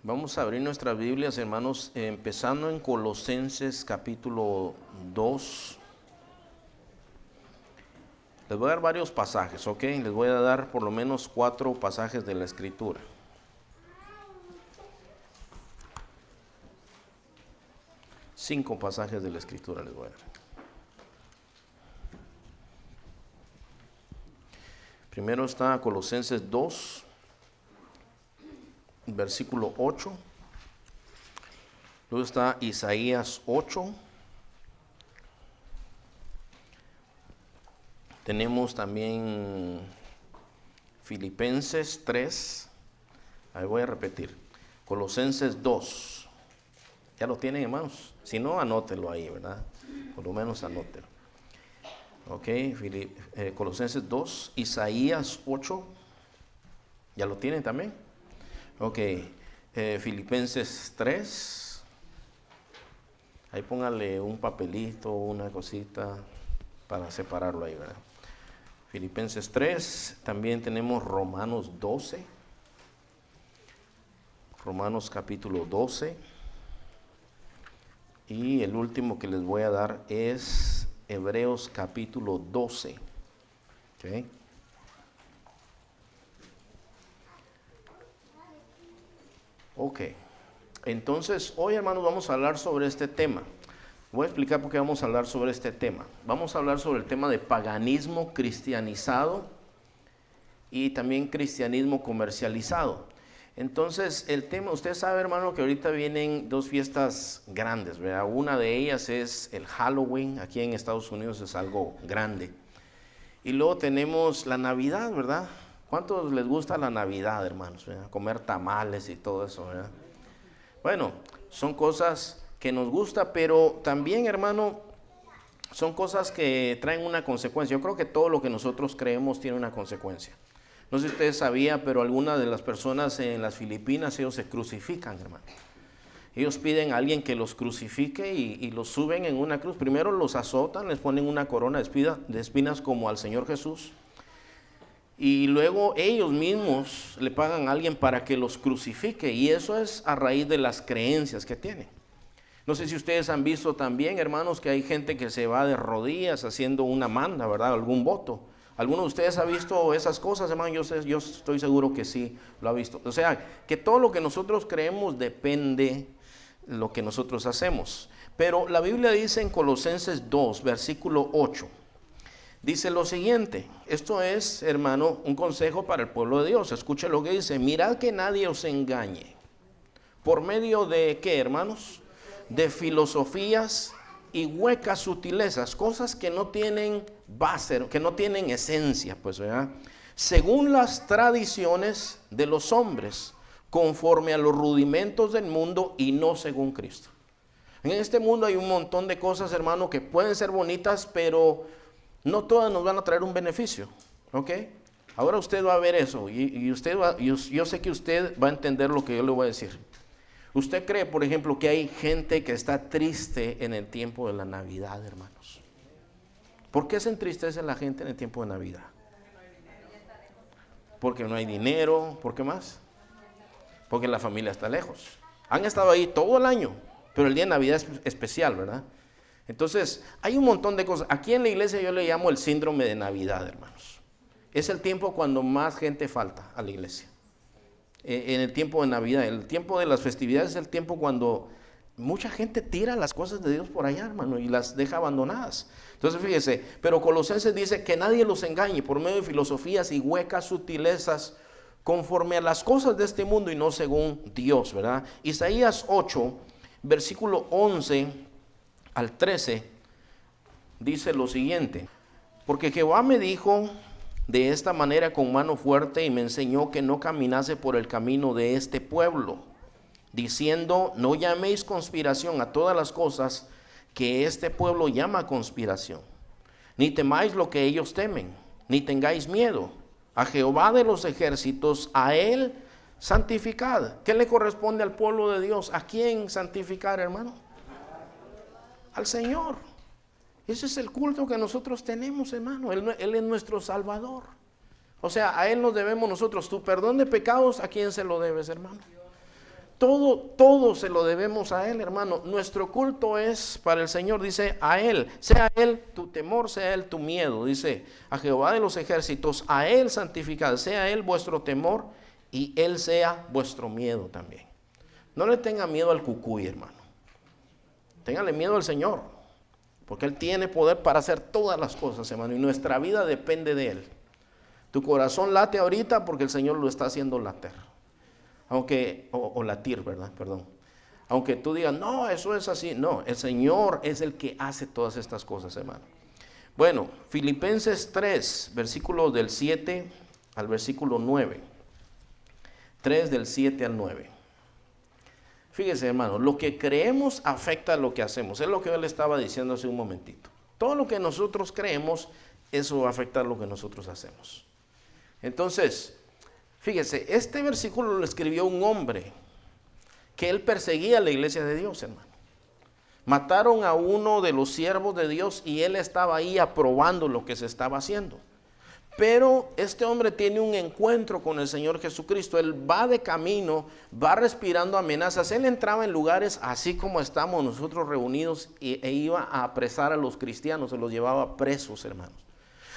Vamos a abrir nuestras Biblias, hermanos, empezando en Colosenses capítulo 2. Les voy a dar varios pasajes, ¿ok? Les voy a dar por lo menos 4 pasajes de la Escritura. Cinco pasajes de la Escritura les voy a dar. Primero está Colosenses 2, versículo 8. Luego está Isaías 8. Tenemos también Filipenses 3. Ahí voy a repetir. Colosenses 2. ¿Ya lo tienen, hermanos? Si no, anótelo ahí, ¿verdad? Por lo menos anótelo. Ok, Colosenses 2, Isaías 8. ¿Ya lo tienen también? Ok, Filipenses 3. Ahí póngale un papelito, una cosita para separarlo ahí, ¿verdad? Filipenses 3. También tenemos Romanos 12. Romanos capítulo 12. Y el último que les voy a dar es Hebreos capítulo 12. ¿Okay? Ok. Entonces, hoy, hermanos, vamos a hablar sobre este tema. Voy a explicar por qué vamos a hablar sobre este tema. Vamos a hablar sobre el tema de paganismo cristianizado y también cristianismo comercializado. Entonces, el tema, usted sabe, hermano, que ahorita vienen 2 fiestas grandes, ¿verdad? Una de ellas es el Halloween, aquí en Estados Unidos es algo grande. Y luego tenemos la Navidad, ¿verdad? ¿Cuántos les gusta la Navidad, hermanos? ¿Verdad? Comer tamales y todo eso, ¿verdad? Bueno, son cosas que nos gusta, pero también, hermano, son cosas que traen una consecuencia. Yo creo que todo lo que nosotros creemos tiene una consecuencia. No sé si ustedes sabían, pero algunas de las personas en las Filipinas, ellos se crucifican, hermano. Ellos piden a alguien que los crucifique y los suben en una cruz. Primero los azotan, les ponen una corona de espinas como al Señor Jesús. Y luego ellos mismos le pagan a alguien para que los crucifique. Y eso es a raíz de las creencias que tienen. No sé si ustedes han visto también, hermanos, que hay gente que se va de rodillas haciendo una manda, ¿verdad? Algún voto. ¿Alguno de ustedes ha visto esas cosas, hermano? Yo estoy seguro que sí lo ha visto. O sea, que todo lo que nosotros creemos depende de lo que nosotros hacemos. Pero la Biblia dice en Colosenses 2, versículo 8, dice lo siguiente. Esto es, hermano, un consejo para el pueblo de Dios. Escuche lo que dice. Mirad que nadie os engañe. ¿Por medio de qué, hermanos? De filosofías y huecas sutilezas, cosas que no tienen base, que no tienen esencia, pues, ¿verdad? Según las tradiciones de los hombres, conforme a los rudimentos del mundo y no según Cristo. En este mundo hay un montón de cosas, hermano, que pueden ser bonitas, pero no todas nos van a traer un beneficio, ¿ok? Ahora usted va a ver eso y yo sé que usted va a entender lo que yo le voy a decir. ¿Usted cree, por ejemplo, que hay gente que está triste en el tiempo de la Navidad, hermanos? ¿Por qué se entristece la gente en el tiempo de Navidad? Porque no hay dinero. ¿Por qué más? Porque la familia está lejos. Han estado ahí todo el año, pero el día de Navidad es especial, ¿verdad? Entonces, hay un montón de cosas. Aquí en la iglesia yo le llamo el síndrome de Navidad, hermanos. Es el tiempo cuando más gente falta a la iglesia. En el tiempo de Navidad, el tiempo de las festividades es el tiempo cuando mucha gente tira las cosas de Dios por allá, hermano, y las deja abandonadas. Entonces fíjese, pero Colosenses dice que nadie los engañe por medio de filosofías y huecas sutilezas conforme a las cosas de este mundo y no según Dios, ¿verdad? Isaías 8, versículo 11 al 13, dice lo siguiente: porque Jehová me dijo de esta manera con mano fuerte y me enseñó que no caminase por el camino de este pueblo, diciendo: no llaméis conspiración a todas las cosas que este pueblo llama conspiración, ni temáis lo que ellos temen, ni tengáis miedo. A Jehová de los ejércitos, a él santificad. ¿Qué le corresponde al pueblo de Dios? ¿A quién santificar, hermano? Al Señor. Ese es el culto que nosotros tenemos, hermano. Él es nuestro Salvador. O sea, a Él nos debemos nosotros. Tu perdón de pecados, ¿a quién se lo debes, hermano? Todo se lo debemos a Él, hermano. Nuestro culto es para el Señor, dice, a Él. Sea Él tu temor, sea Él tu miedo. Dice, a Jehová de los ejércitos, a Él santificad, sea Él vuestro temor y Él sea vuestro miedo también. No le tenga miedo al cucuy, hermano. Téngale miedo al Señor, porque Él tiene poder para hacer todas las cosas, hermano, y nuestra vida depende de Él. Tu corazón late ahorita porque el Señor lo está haciendo latir. Aunque, o latir, ¿verdad? Perdón. Aunque tú digas, no, eso es así. No, el Señor es el que hace todas estas cosas, hermano. Bueno, Filipenses 3, versículos del 7 al versículo 9. 3 del 7 al 9. Fíjese, hermano, lo que creemos afecta a lo que hacemos. Es lo que yo le estaba diciendo hace un momentito. Todo lo que nosotros creemos, eso va a afectar lo que nosotros hacemos. Entonces, fíjese, este versículo lo escribió un hombre que él perseguía a la iglesia de Dios, hermano. Mataron a uno de los siervos de Dios y él estaba ahí aprobando lo que se estaba haciendo. Pero este hombre tiene un encuentro con el Señor Jesucristo. Él va de camino, va respirando amenazas. Él entraba en lugares así como estamos nosotros reunidos e iba a apresar a los cristianos, se los llevaba presos, hermanos.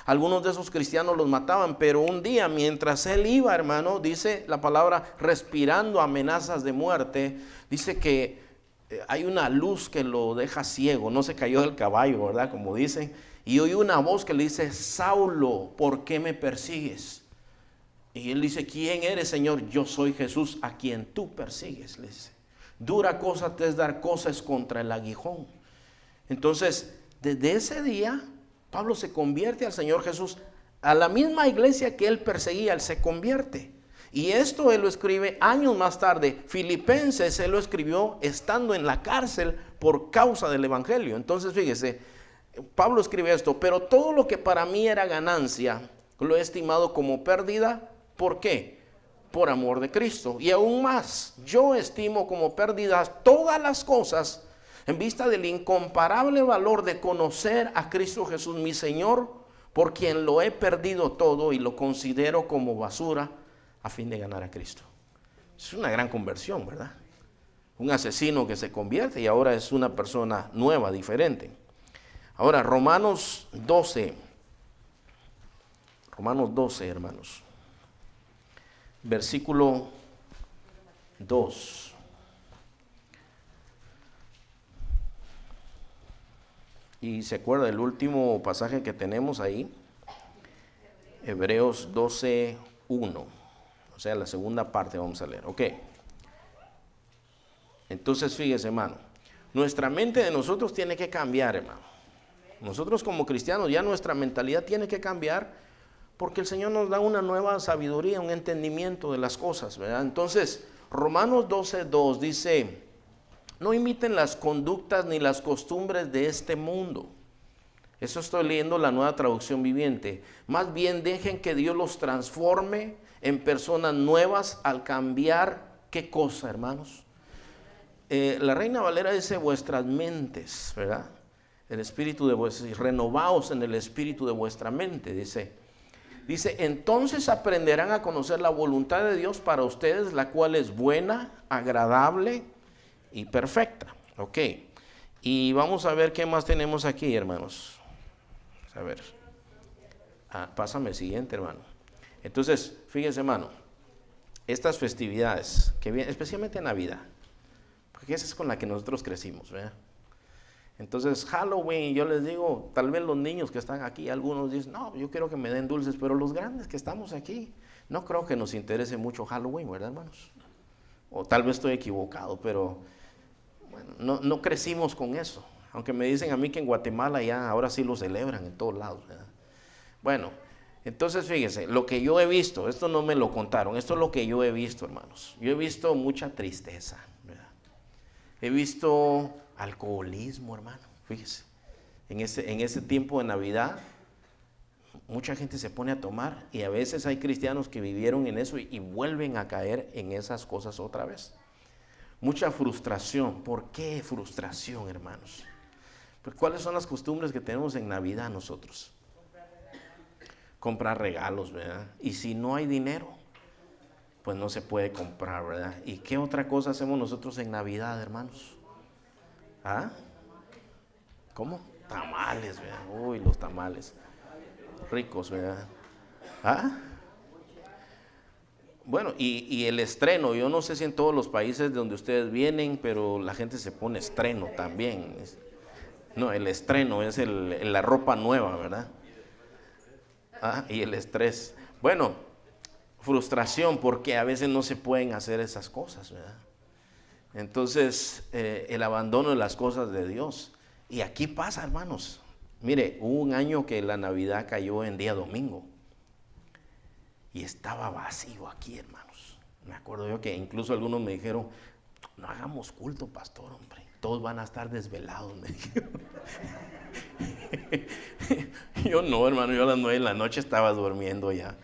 Algunos de esos cristianos los mataban, pero un día mientras él iba, hermano, dice la palabra, respirando amenazas de muerte, dice que hay una luz que lo deja ciego, no se cayó del caballo, ¿verdad? Como dicen. Y oí una voz que le dice, Saulo, ¿por qué me persigues? Y él dice, ¿quién eres, Señor? Yo soy Jesús, a quien tú persigues, le dice. Dura cosa te es dar cosas contra el aguijón. Entonces, desde ese día, Pablo se convierte al Señor Jesús. A la misma iglesia que él perseguía, él se convierte. Y esto él lo escribe años más tarde. Filipenses él lo escribió estando en la cárcel por causa del evangelio. Entonces, fíjese, Pablo escribe esto, pero todo lo que para mí era ganancia, lo he estimado como pérdida. ¿Por qué? Por amor de Cristo. Y aún más, yo estimo como pérdidas todas las cosas en vista del incomparable valor de conocer a Cristo Jesús, mi Señor, por quien lo he perdido todo y lo considero como basura a fin de ganar a Cristo. Es una gran conversión, ¿verdad? Un asesino que se convierte y ahora es una persona nueva, diferente. Ahora, Romanos 12, hermanos, versículo 2. Y se acuerda del último pasaje que tenemos ahí, Hebreos 12, 1. O sea, la segunda parte vamos a leer, ok. Entonces, fíjese, hermano, nuestra mente de nosotros tiene que cambiar, hermano. Nosotros como cristianos ya nuestra mentalidad tiene que cambiar porque el Señor nos da una nueva sabiduría, un entendimiento de las cosas, ¿verdad? Entonces, Romanos 12:2 dice, no imiten las conductas ni las costumbres de este mundo. Eso estoy leyendo la Nueva Traducción Viviente. Más bien dejen que Dios los transforme en personas nuevas al cambiar, ¿qué cosa, hermanos? La Reina Valera dice vuestras mentes, ¿verdad? El espíritu de vuestras, renovaos en el espíritu de vuestra mente, dice, entonces aprenderán a conocer la voluntad de Dios para ustedes, la cual es buena, agradable y perfecta. Ok, y vamos a ver qué más tenemos aquí, hermanos. A ver, pásame el siguiente, hermano. Entonces, fíjense, hermano, estas festividades que vienen, especialmente Navidad, porque esa es con la que nosotros crecimos, ¿verdad? Entonces, Halloween, yo les digo, tal vez los niños que están aquí, algunos dicen, no, yo quiero que me den dulces, pero los grandes que estamos aquí, no creo que nos interese mucho Halloween, ¿verdad, hermanos? O tal vez estoy equivocado, pero bueno, no crecimos con eso. Aunque me dicen a mí que en Guatemala ya ahora sí lo celebran en todos lados, ¿verdad? Bueno, entonces fíjense, lo que yo he visto, esto no me lo contaron, esto es lo que yo he visto, hermanos. Yo he visto mucha tristeza, ¿verdad? He visto alcoholismo, hermano, fíjese. En ese tiempo de Navidad, mucha gente se pone a tomar y a veces hay cristianos que vivieron en eso y vuelven a caer en esas cosas otra vez. Mucha frustración. ¿Por qué frustración, hermanos? Pues, ¿cuáles son las costumbres que tenemos en Navidad comprar regalos, ¿verdad? Y si no hay dinero, pues no se puede comprar, ¿verdad? ¿Y qué otra cosa hacemos nosotros en Navidad, hermanos? ¿Ah? ¿Cómo? Tamales, ¿verdad? Uy, los tamales. Ricos, ¿verdad? ¿Ah? Bueno, y el estreno, yo no sé si en todos los países de donde ustedes vienen, pero la gente se pone estreno también. No, el estreno es la ropa nueva, ¿verdad? Ah, y el estrés. Bueno, frustración porque a veces no se pueden hacer esas cosas, ¿verdad? Entonces, el abandono de las cosas de Dios. Y aquí pasa, hermanos. Mire, hubo un año que la Navidad cayó en día domingo. Y estaba vacío aquí, hermanos. Me acuerdo yo que incluso algunos me dijeron, no hagamos culto, pastor, hombre. Todos van a estar desvelados, me dijeron. Yo no, hermano, yo a las 9 de la noche estaba durmiendo ya.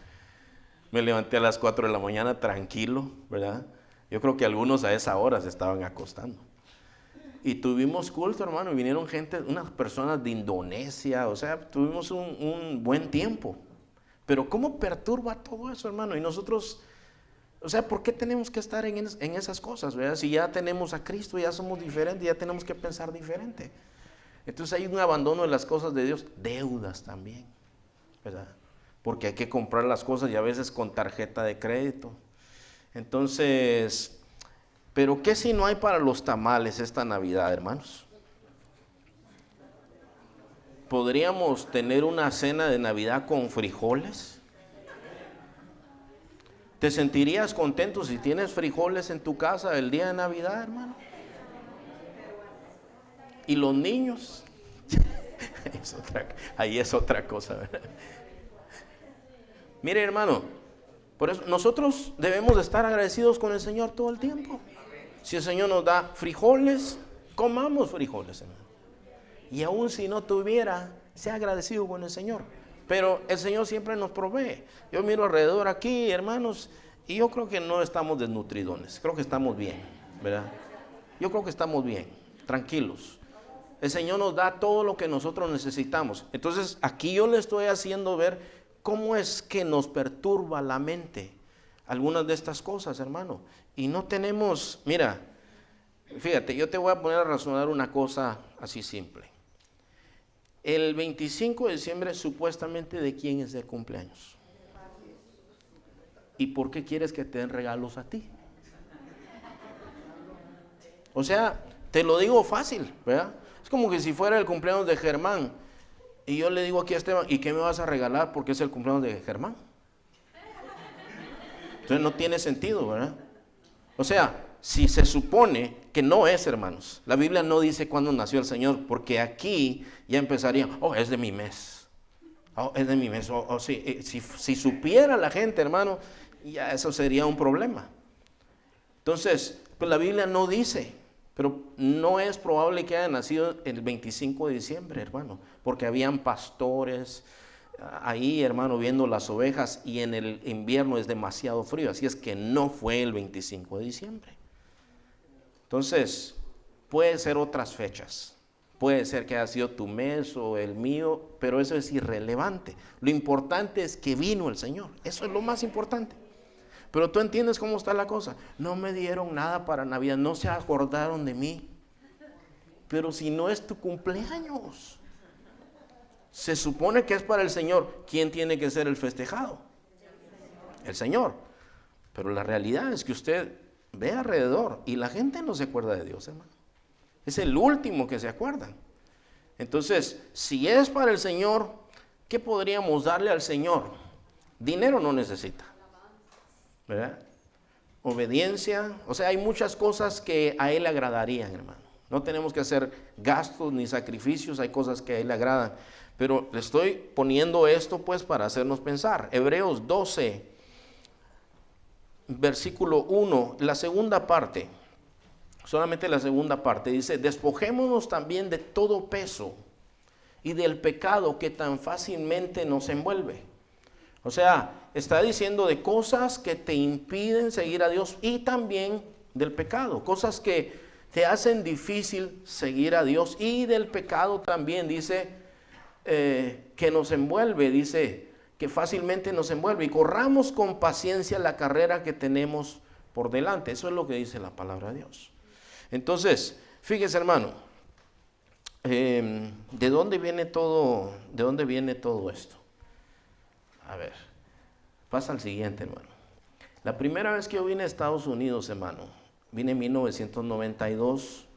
Me levanté a las 4 de la mañana tranquilo, ¿verdad? Yo creo que algunos a esa hora se estaban acostando. Y tuvimos culto, hermano, y vinieron gente, unas personas de Indonesia, o sea, tuvimos un buen tiempo. Pero ¿cómo perturba todo eso, hermano? Y nosotros, o sea, ¿por qué tenemos que estar en esas cosas, verdad? Si ya tenemos a Cristo, ya somos diferentes, ya tenemos que pensar diferente. Entonces hay un abandono de las cosas de Dios, deudas también, ¿verdad? Porque hay que comprar las cosas y a veces con tarjeta de crédito. Entonces, ¿pero qué si no hay para los tamales esta Navidad, hermanos? ¿Podríamos tener una cena de Navidad con frijoles? ¿Te sentirías contento si tienes frijoles en tu casa el día de Navidad, hermano? ¿Y los niños? Ahí es otra cosa, ¿verdad? Mire, hermano, por eso nosotros debemos de estar agradecidos con el Señor todo el tiempo. Si el Señor nos da frijoles, comamos frijoles, hermano. Y aún si no tuviera, sea agradecido con el Señor. Pero el Señor siempre nos provee. Yo miro alrededor aquí, hermanos, y yo creo que no estamos desnutridones. Creo que estamos bien, ¿verdad? Yo creo que estamos bien, tranquilos. El Señor nos da todo lo que nosotros necesitamos. Entonces, aquí yo le estoy haciendo ver cómo es que nos perturba la mente algunas de estas cosas, hermano. Y no tenemos, mira, fíjate, yo te voy a poner a razonar una cosa así simple. El 25 de diciembre, supuestamente, ¿de quién es el cumpleaños? ¿Y por qué quieres que te den regalos a ti? O sea, te lo digo fácil, ¿verdad? Es como que si fuera el cumpleaños de Germán y yo le digo aquí a Esteban, ¿y qué me vas a regalar porque es el cumpleaños de Germán? Entonces no tiene sentido, ¿verdad? O sea, si se supone que no es, hermanos, la Biblia no dice cuándo nació el Señor, porque aquí ya empezarían, oh, es de mi mes, oh, es de mi mes, sí. Si supiera la gente, hermano, ya eso sería un problema. Entonces, pues la Biblia no dice, pero no es probable que haya nacido el 25 de diciembre, hermano, porque habían pastores ahí, hermano, viendo las ovejas, y en el invierno es demasiado frío, así es que no fue el 25 de diciembre. Entonces, puede ser otras fechas, puede ser que haya sido tu mes o el mío, pero eso es irrelevante. Lo importante es que vino el Señor, eso es lo más importante. Pero tú entiendes cómo está la cosa. No me dieron nada para Navidad, no se acordaron de mí. Pero si no es tu cumpleaños, se supone que es para el Señor. ¿Quién tiene que ser el festejado? El Señor. Pero la realidad es que usted ve alrededor y la gente no se acuerda de Dios, hermano. Es el último que se acuerdan. Entonces, si es para el Señor, ¿qué podríamos darle al Señor? Dinero no necesita, ¿verdad? Obediencia, o sea, hay muchas cosas que a Él le agradarían, hermano. No tenemos que hacer gastos ni sacrificios, hay cosas que a Él le agradan. Pero le estoy poniendo esto pues para hacernos pensar. Hebreos 12, versículo 1, la segunda parte, solamente la segunda parte, dice, despojémonos también de todo peso y del pecado que tan fácilmente nos envuelve. O sea, está diciendo de cosas que te impiden seguir a Dios y también del pecado, cosas que te hacen difícil seguir a Dios, y del pecado también dice que nos envuelve, dice que fácilmente nos envuelve, y corramos con paciencia la carrera que tenemos por delante. Eso es lo que dice la palabra de Dios. Entonces, fíjese, hermano, ¿de dónde viene todo esto? A ver, pasa al siguiente, hermano. La primera vez que yo vine a Estados Unidos, hermano, vine en 1992.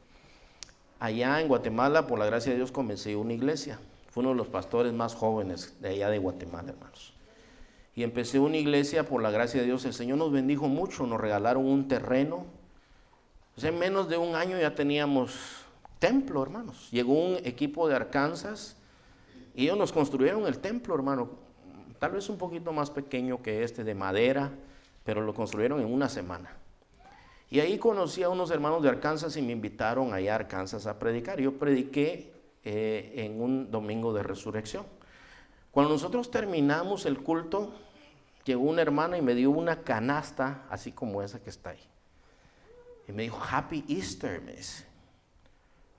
Allá en Guatemala, por la gracia de Dios, comencé una iglesia. Fui uno de los pastores más jóvenes de allá de Guatemala, hermanos. Y empecé una iglesia, por la gracia de Dios. El Señor nos bendijo mucho, nos regalaron un terreno. O sea, en menos de un año ya teníamos templo, hermanos. Llegó un equipo de Arkansas y ellos nos construyeron el templo, hermano. Tal vez un poquito más pequeño que este, de madera, pero lo construyeron en una semana. Y ahí conocí a unos hermanos de Arkansas y me invitaron allá a Arkansas a predicar. Yo prediqué en un domingo de resurrección. Cuando nosotros terminamos el culto, llegó una hermana y me dio una canasta, así como esa que está ahí. Y me dijo, Happy Easter, me dice.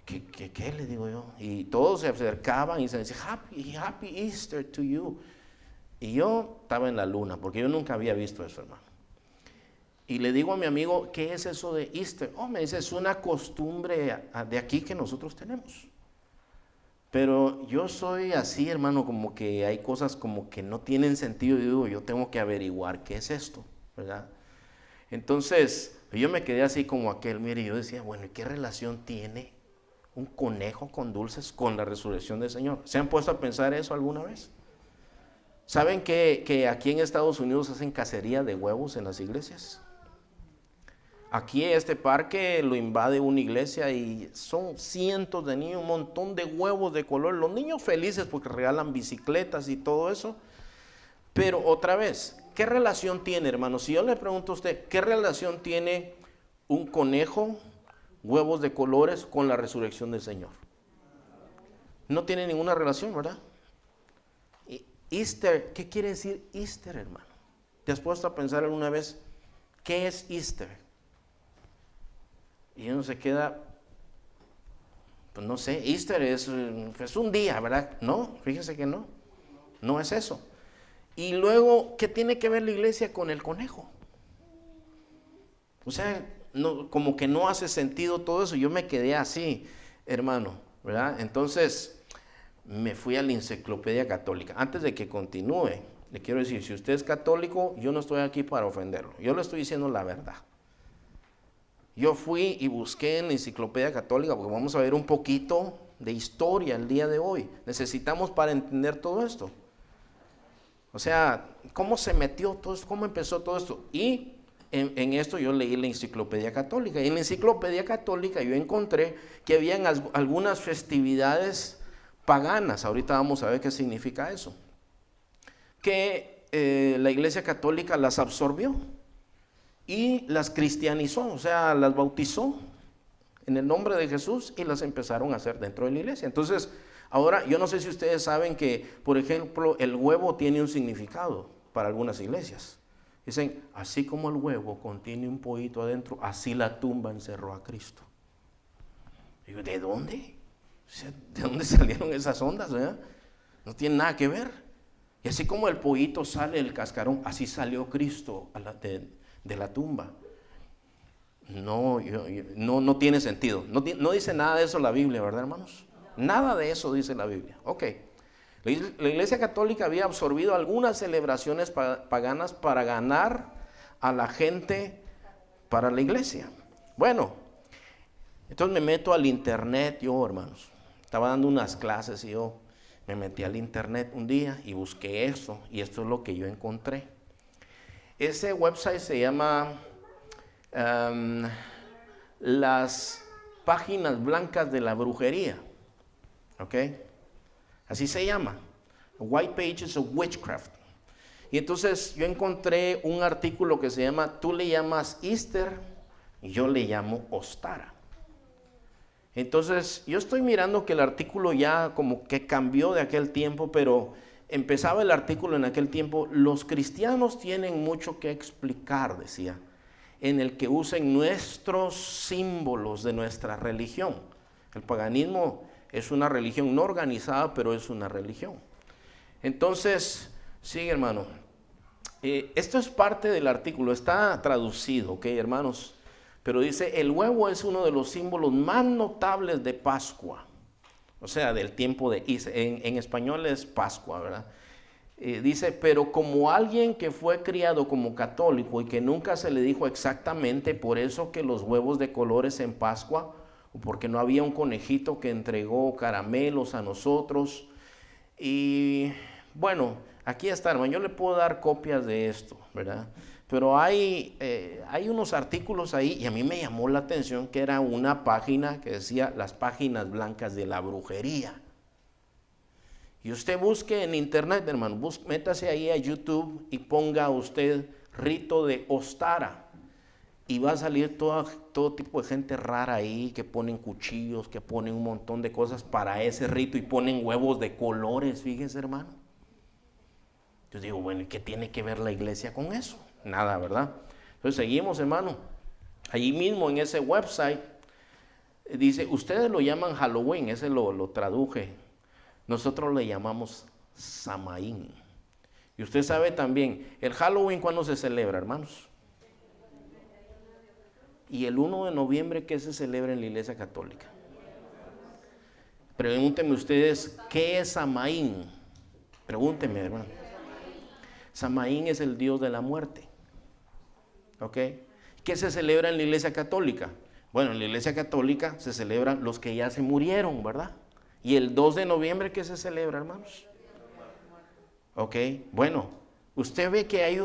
¿Qué le digo yo? Y todos se acercaban y se decían, Happy Easter to you. Y yo estaba en la luna, porque yo nunca había visto eso, hermano. Y le digo a mi amigo, ¿qué es eso de Easter? Oh, me dice, es una costumbre de aquí que nosotros tenemos. Pero yo soy así, hermano, como que hay cosas como que no tienen sentido. Y digo, yo tengo que averiguar qué es esto, ¿verdad? Entonces, yo me quedé así como aquel, mire, yo decía, bueno, ¿y qué relación tiene un conejo con dulces con la resurrección del Señor? ¿Se han puesto a pensar eso alguna vez? ¿Saben que aquí en Estados Unidos hacen cacería de huevos en las iglesias? Aquí este parque lo invade una iglesia y son cientos de niños, un montón de huevos de color. Los niños felices porque regalan bicicletas y todo eso. Pero otra vez, ¿qué relación tiene, hermano? Si yo le pregunto a usted, ¿qué relación tiene un conejo, huevos de colores con la resurrección del Señor? No tiene ninguna relación, ¿verdad? Easter, ¿qué quiere decir Easter, hermano? ¿Te has puesto a pensar alguna vez qué es Easter? Y uno se queda, pues no sé, Easter es un día, ¿verdad? No, fíjese que no es eso. Y luego, ¿qué tiene que ver la iglesia con el conejo? O sea, no, como que no hace sentido todo eso. Yo me quedé así, hermano, ¿verdad? Entonces, me fui a la Enciclopedia Católica. Antes de que continúe, le quiero decir, si usted es católico, yo no estoy aquí para ofenderlo. Yo le estoy diciendo la verdad. Yo fui y busqué en la Enciclopedia Católica, porque vamos a ver un poquito de historia el día de hoy. Necesitamos para entender todo esto. O sea, ¿cómo se metió todo esto? ¿Cómo empezó todo esto? Y en esto yo leí la Enciclopedia Católica. Y en la Enciclopedia Católica yo encontré que habían algunas festividades paganas. Ahorita vamos a ver qué significa eso. Que la Iglesia Católica las absorbió y las cristianizó, o sea, las bautizó en el nombre de Jesús y las empezaron a hacer dentro de la iglesia. Entonces, ahora, yo no sé si ustedes saben que, por ejemplo, el huevo tiene un significado para algunas iglesias. Dicen, así como el huevo contiene un pollito adentro, así la tumba encerró a Cristo. Digo, ¿de dónde? O sea, ¿de dónde salieron esas ondas? ¿Verdad? No tiene nada que ver. Y así como el pollito sale del cascarón, así salió Cristo de la tumba. No tiene sentido. No dice nada de eso la Biblia, ¿verdad, hermanos? Nada de eso dice la Biblia. Ok. La Iglesia Católica había absorbido algunas celebraciones paganas para ganar a la gente para la iglesia. Bueno, entonces me meto al internet yo, hermanos. Estaba dando unas clases y yo me metí al internet un día y busqué esto. Y esto es lo que yo encontré. Ese website se llama las páginas blancas de la brujería. ¿Ok? Así se llama. White Pages of Witchcraft. Y entonces yo encontré un artículo que se llama, tú le llamas Easter y yo le llamo Ostara. Entonces yo estoy mirando que el artículo ya como que cambió de aquel tiempo, pero empezaba el artículo en aquel tiempo, los cristianos tienen mucho que explicar, decía, en el que usen nuestros símbolos de nuestra religión. El paganismo es una religión no organizada, pero es una religión. Entonces, Sí, hermano. Esto es parte del artículo, está traducido, ¿ok, hermanos? Pero dice, el huevo es uno de los símbolos más notables de Pascua. O sea, del tiempo de... En español es Pascua, ¿verdad? Dice, pero como alguien que fue criado como católico y que nunca se le dijo exactamente por eso que los huevos de colores en Pascua, o porque no había un conejito que entregó caramelos a nosotros. Y bueno, aquí está, hermano, yo le puedo dar copias de esto, ¿verdad? Pero hay unos artículos ahí y a mí me llamó la atención que era una página que decía las páginas blancas de la brujería. Y usted busque en internet, hermano, métase ahí a YouTube y ponga usted rito de Ostara. Y va a salir todo tipo de gente rara ahí que ponen cuchillos, que ponen un montón de cosas para ese rito y ponen huevos de colores, fíjese, hermano. Yo digo, bueno, ¿y qué tiene que ver la iglesia con eso? Nada, ¿verdad? Entonces seguimos, hermano. Allí mismo en ese website dice, ustedes lo llaman Halloween, ese lo traduje. Nosotros le llamamos Samaín. Y usted sabe también, el Halloween, ¿cuándo se celebra, hermanos? Y el 1 de noviembre, ¿qué se celebra en la iglesia católica? Pregúntenme ustedes, ¿qué es Samaín? Pregúntenme, hermano. Samaín es el dios de la muerte. ¿Ok? ¿Qué se celebra en la iglesia católica? Bueno, en la iglesia católica se celebran los que ya se murieron, ¿verdad? Y el 2 de noviembre, ¿qué se celebra, hermanos? Ok, bueno, usted ve que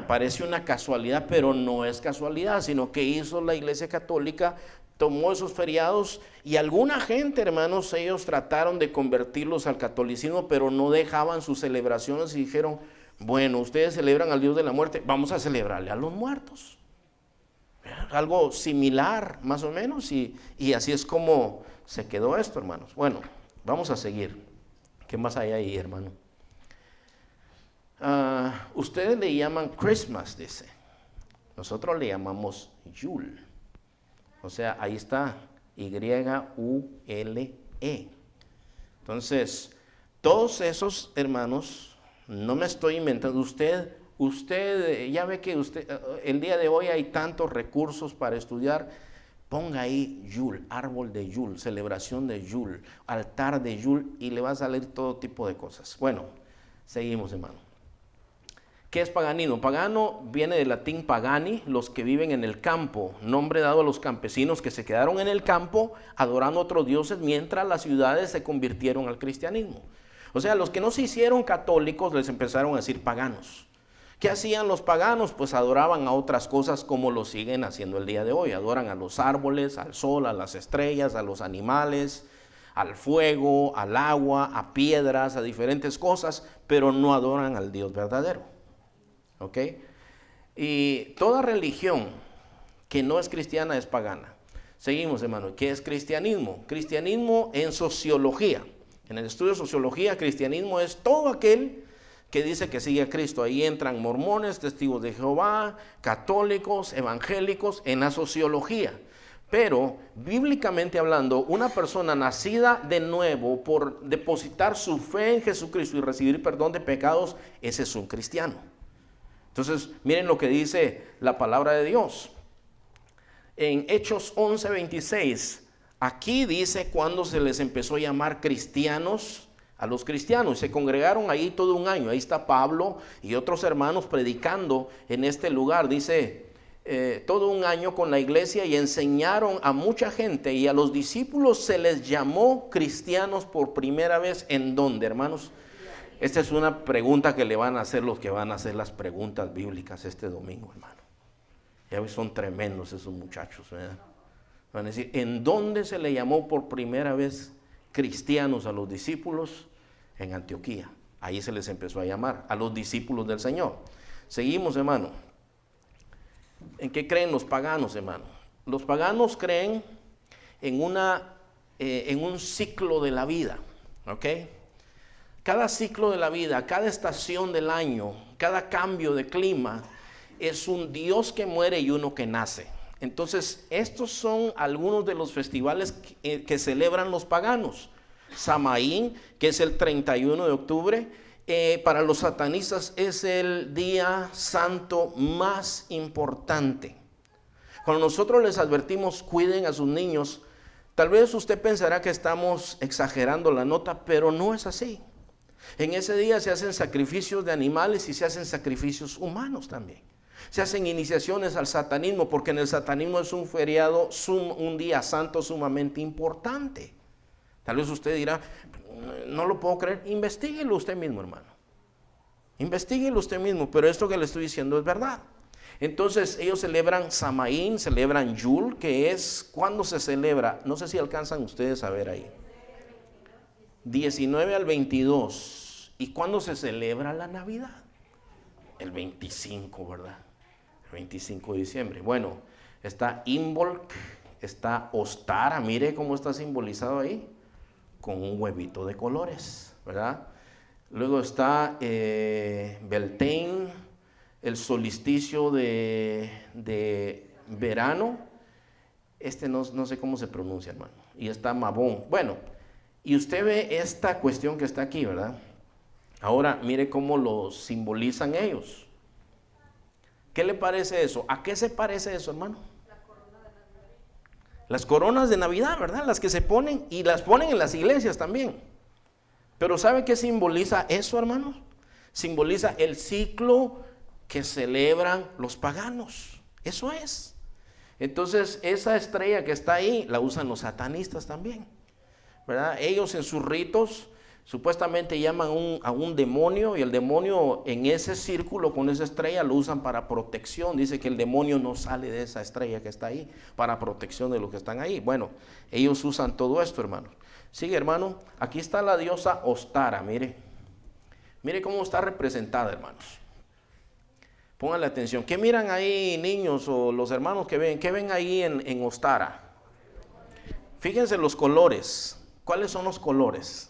parece una casualidad, pero no es casualidad, sino que hizo la iglesia católica, tomó esos feriados y alguna gente, hermanos, ellos trataron de convertirlos al catolicismo, pero no dejaban sus celebraciones y dijeron, bueno, ustedes celebran al Dios de la muerte, vamos a celebrarle a los muertos. Algo similar, más o menos, y así es como se quedó esto, hermanos. Bueno, vamos a seguir. ¿Qué más hay ahí, hermano? Ustedes le llaman Christmas, dice. Nosotros le llamamos Yule. O sea, ahí está, Y-U-L-E. Entonces, todos esos, hermanos, no me estoy inventando. Usted ya ve que el día de hoy hay tantos recursos para estudiar. Ponga ahí Yule, árbol de Yule, celebración de Yule, altar de Yule y le va a salir todo tipo de cosas. Bueno, seguimos, hermano. ¿Qué es paganismo? Pagano viene del latín pagani, los que viven en el campo, nombre dado a los campesinos que se quedaron en el campo adorando a otros dioses mientras las ciudades se convirtieron al cristianismo. O sea, los que no se hicieron católicos les empezaron a decir paganos. ¿Qué hacían los paganos? Pues adoraban a otras cosas como lo siguen haciendo el día de hoy. Adoran a los árboles, al sol, a las estrellas, a los animales, al fuego, al agua, a piedras, a diferentes cosas, pero no adoran al Dios verdadero. ¿Ok? Y toda religión que no es cristiana es pagana. Seguimos, hermano. ¿Qué es cristianismo? Cristianismo en sociología. En el estudio de sociología, cristianismo es todo aquel que dice que sigue a Cristo. Ahí entran mormones, testigos de Jehová, católicos, evangélicos, en la sociología. Pero, bíblicamente hablando, una persona nacida de nuevo por depositar su fe en Jesucristo y recibir perdón de pecados, ese es un cristiano. Entonces, miren lo que dice la palabra de Dios. En Hechos 11:26, aquí dice cuando se les empezó a llamar cristianos a los cristianos. Se congregaron ahí todo un año. Ahí está Pablo y otros hermanos predicando en este lugar. Dice, todo un año con la iglesia y enseñaron a mucha gente y a los discípulos se les llamó cristianos por primera vez. ¿En dónde, hermanos? Esta es una pregunta que le van a hacer los que van a hacer las preguntas bíblicas este domingo, hermano. Ya ves, son tremendos esos muchachos, ¿verdad? Van a decir, ¿en dónde se le llamó por primera vez cristianos a los discípulos? En Antioquía. Ahí se les empezó a llamar a los discípulos del Señor. Seguimos, hermano. ¿En qué creen los paganos, hermano? Los paganos creen en un ciclo de la vida, ¿ok? Cada ciclo de la vida, cada estación del año, cada cambio de clima, es un Dios que muere y uno que nace. Entonces, estos son algunos de los festivales que celebran los paganos. Samaín, que es el 31 de octubre, para los satanistas es el día santo más importante. Cuando nosotros les advertimos, cuiden a sus niños, tal vez usted pensará que estamos exagerando la nota, pero no es así. En ese día se hacen sacrificios de animales y se hacen sacrificios humanos también. Se hacen iniciaciones al satanismo, porque en el satanismo es un feriado, un día santo sumamente importante. Tal vez usted dirá, no lo puedo creer. Investíguelo usted mismo, hermano. Investíguelo usted mismo, pero esto que le estoy diciendo es verdad. Entonces ellos celebran Samaín, celebran Yul, que es cuando se celebra, no sé si alcanzan ustedes a ver ahí, 19 al 22. ¿Y cuándo se celebra la Navidad? El 25, ¿verdad? El 25 de diciembre. Bueno, está Imbolc, está Ostara, mire cómo está simbolizado ahí, con un huevito de colores, ¿verdad? Luego está Beltane, el solsticio de verano. No sé cómo se pronuncia, hermano. Y está Mabón. Bueno, y usted ve esta cuestión que está aquí, ¿verdad? Ahora, mire cómo lo simbolizan ellos. ¿Qué le parece eso? ¿A qué se parece eso, hermano? La corona de Navidad. Las coronas de Navidad, ¿verdad? Las que se ponen, y las ponen en las iglesias también. Pero ¿sabe qué simboliza eso, hermanos? Simboliza el ciclo que celebran los paganos. Eso es. Entonces, esa estrella que está ahí, la usan los satanistas también, ¿verdad? Ellos en sus ritos supuestamente llaman a un demonio, y el demonio en ese círculo con esa estrella lo usan para protección. Dice que el demonio no sale de esa estrella que está ahí, para protección de los que están ahí. Bueno, ellos usan todo esto, hermanos. Sigue, hermano. Aquí está la diosa Ostara, mire. Mire cómo está representada, hermanos. Pónganle atención. ¿Qué miran ahí, niños, o los hermanos que ven? ¿Qué ven ahí en Ostara? Fíjense los colores. ¿Cuáles son los colores?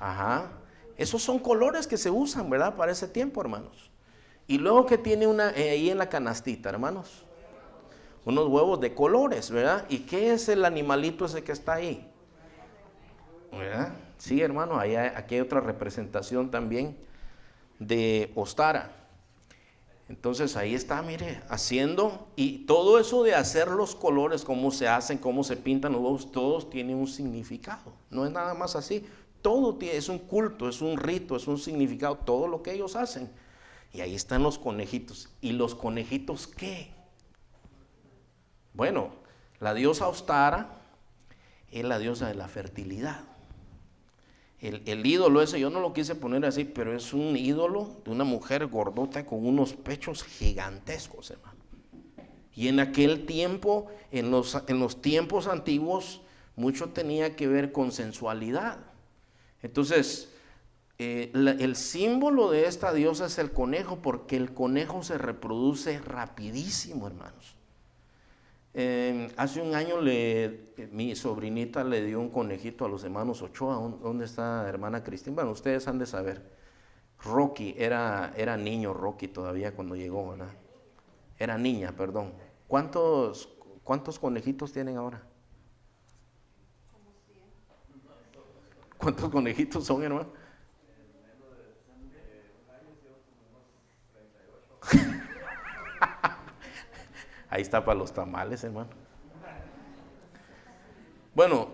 Ajá. Esos son colores que se usan, ¿verdad? Para ese tiempo, hermanos. Y luego que tiene ahí en la canastita, hermanos, unos huevos de colores, ¿verdad? ¿Y qué es el animalito ese que está ahí? ¿Verdad? Sí, hermano, aquí hay otra representación también de Ostara. Entonces ahí está, mire, haciendo, y todo eso de hacer los colores, cómo se hacen, cómo se pintan los huevos, todos tienen un significado. No es nada más así. Todo es un culto, es un rito, es un significado, todo lo que ellos hacen. Y ahí están los conejitos. ¿Y los conejitos qué? Bueno, la diosa Ostara es la diosa de la fertilidad. El ídolo ese, yo no lo quise poner así, pero es un ídolo de una mujer gordota con unos pechos gigantescos, hermano. Y en aquel tiempo, en los tiempos antiguos, mucho tenía que ver con sensualidad. Entonces, el símbolo de esta diosa es el conejo, porque el conejo se reproduce rapidísimo, hermanos. Hace un año mi sobrinita le dio un conejito a los hermanos Ochoa. ¿Dónde está hermana Cristina? Bueno, ustedes han de saber. Rocky, era niño Rocky todavía cuando llegó, ¿verdad? Era niña, perdón. ¿Cuántos conejitos tienen ahora? Como 100. ¿Cuántos conejitos son, hermano? Ahí está para los tamales, hermano. Bueno,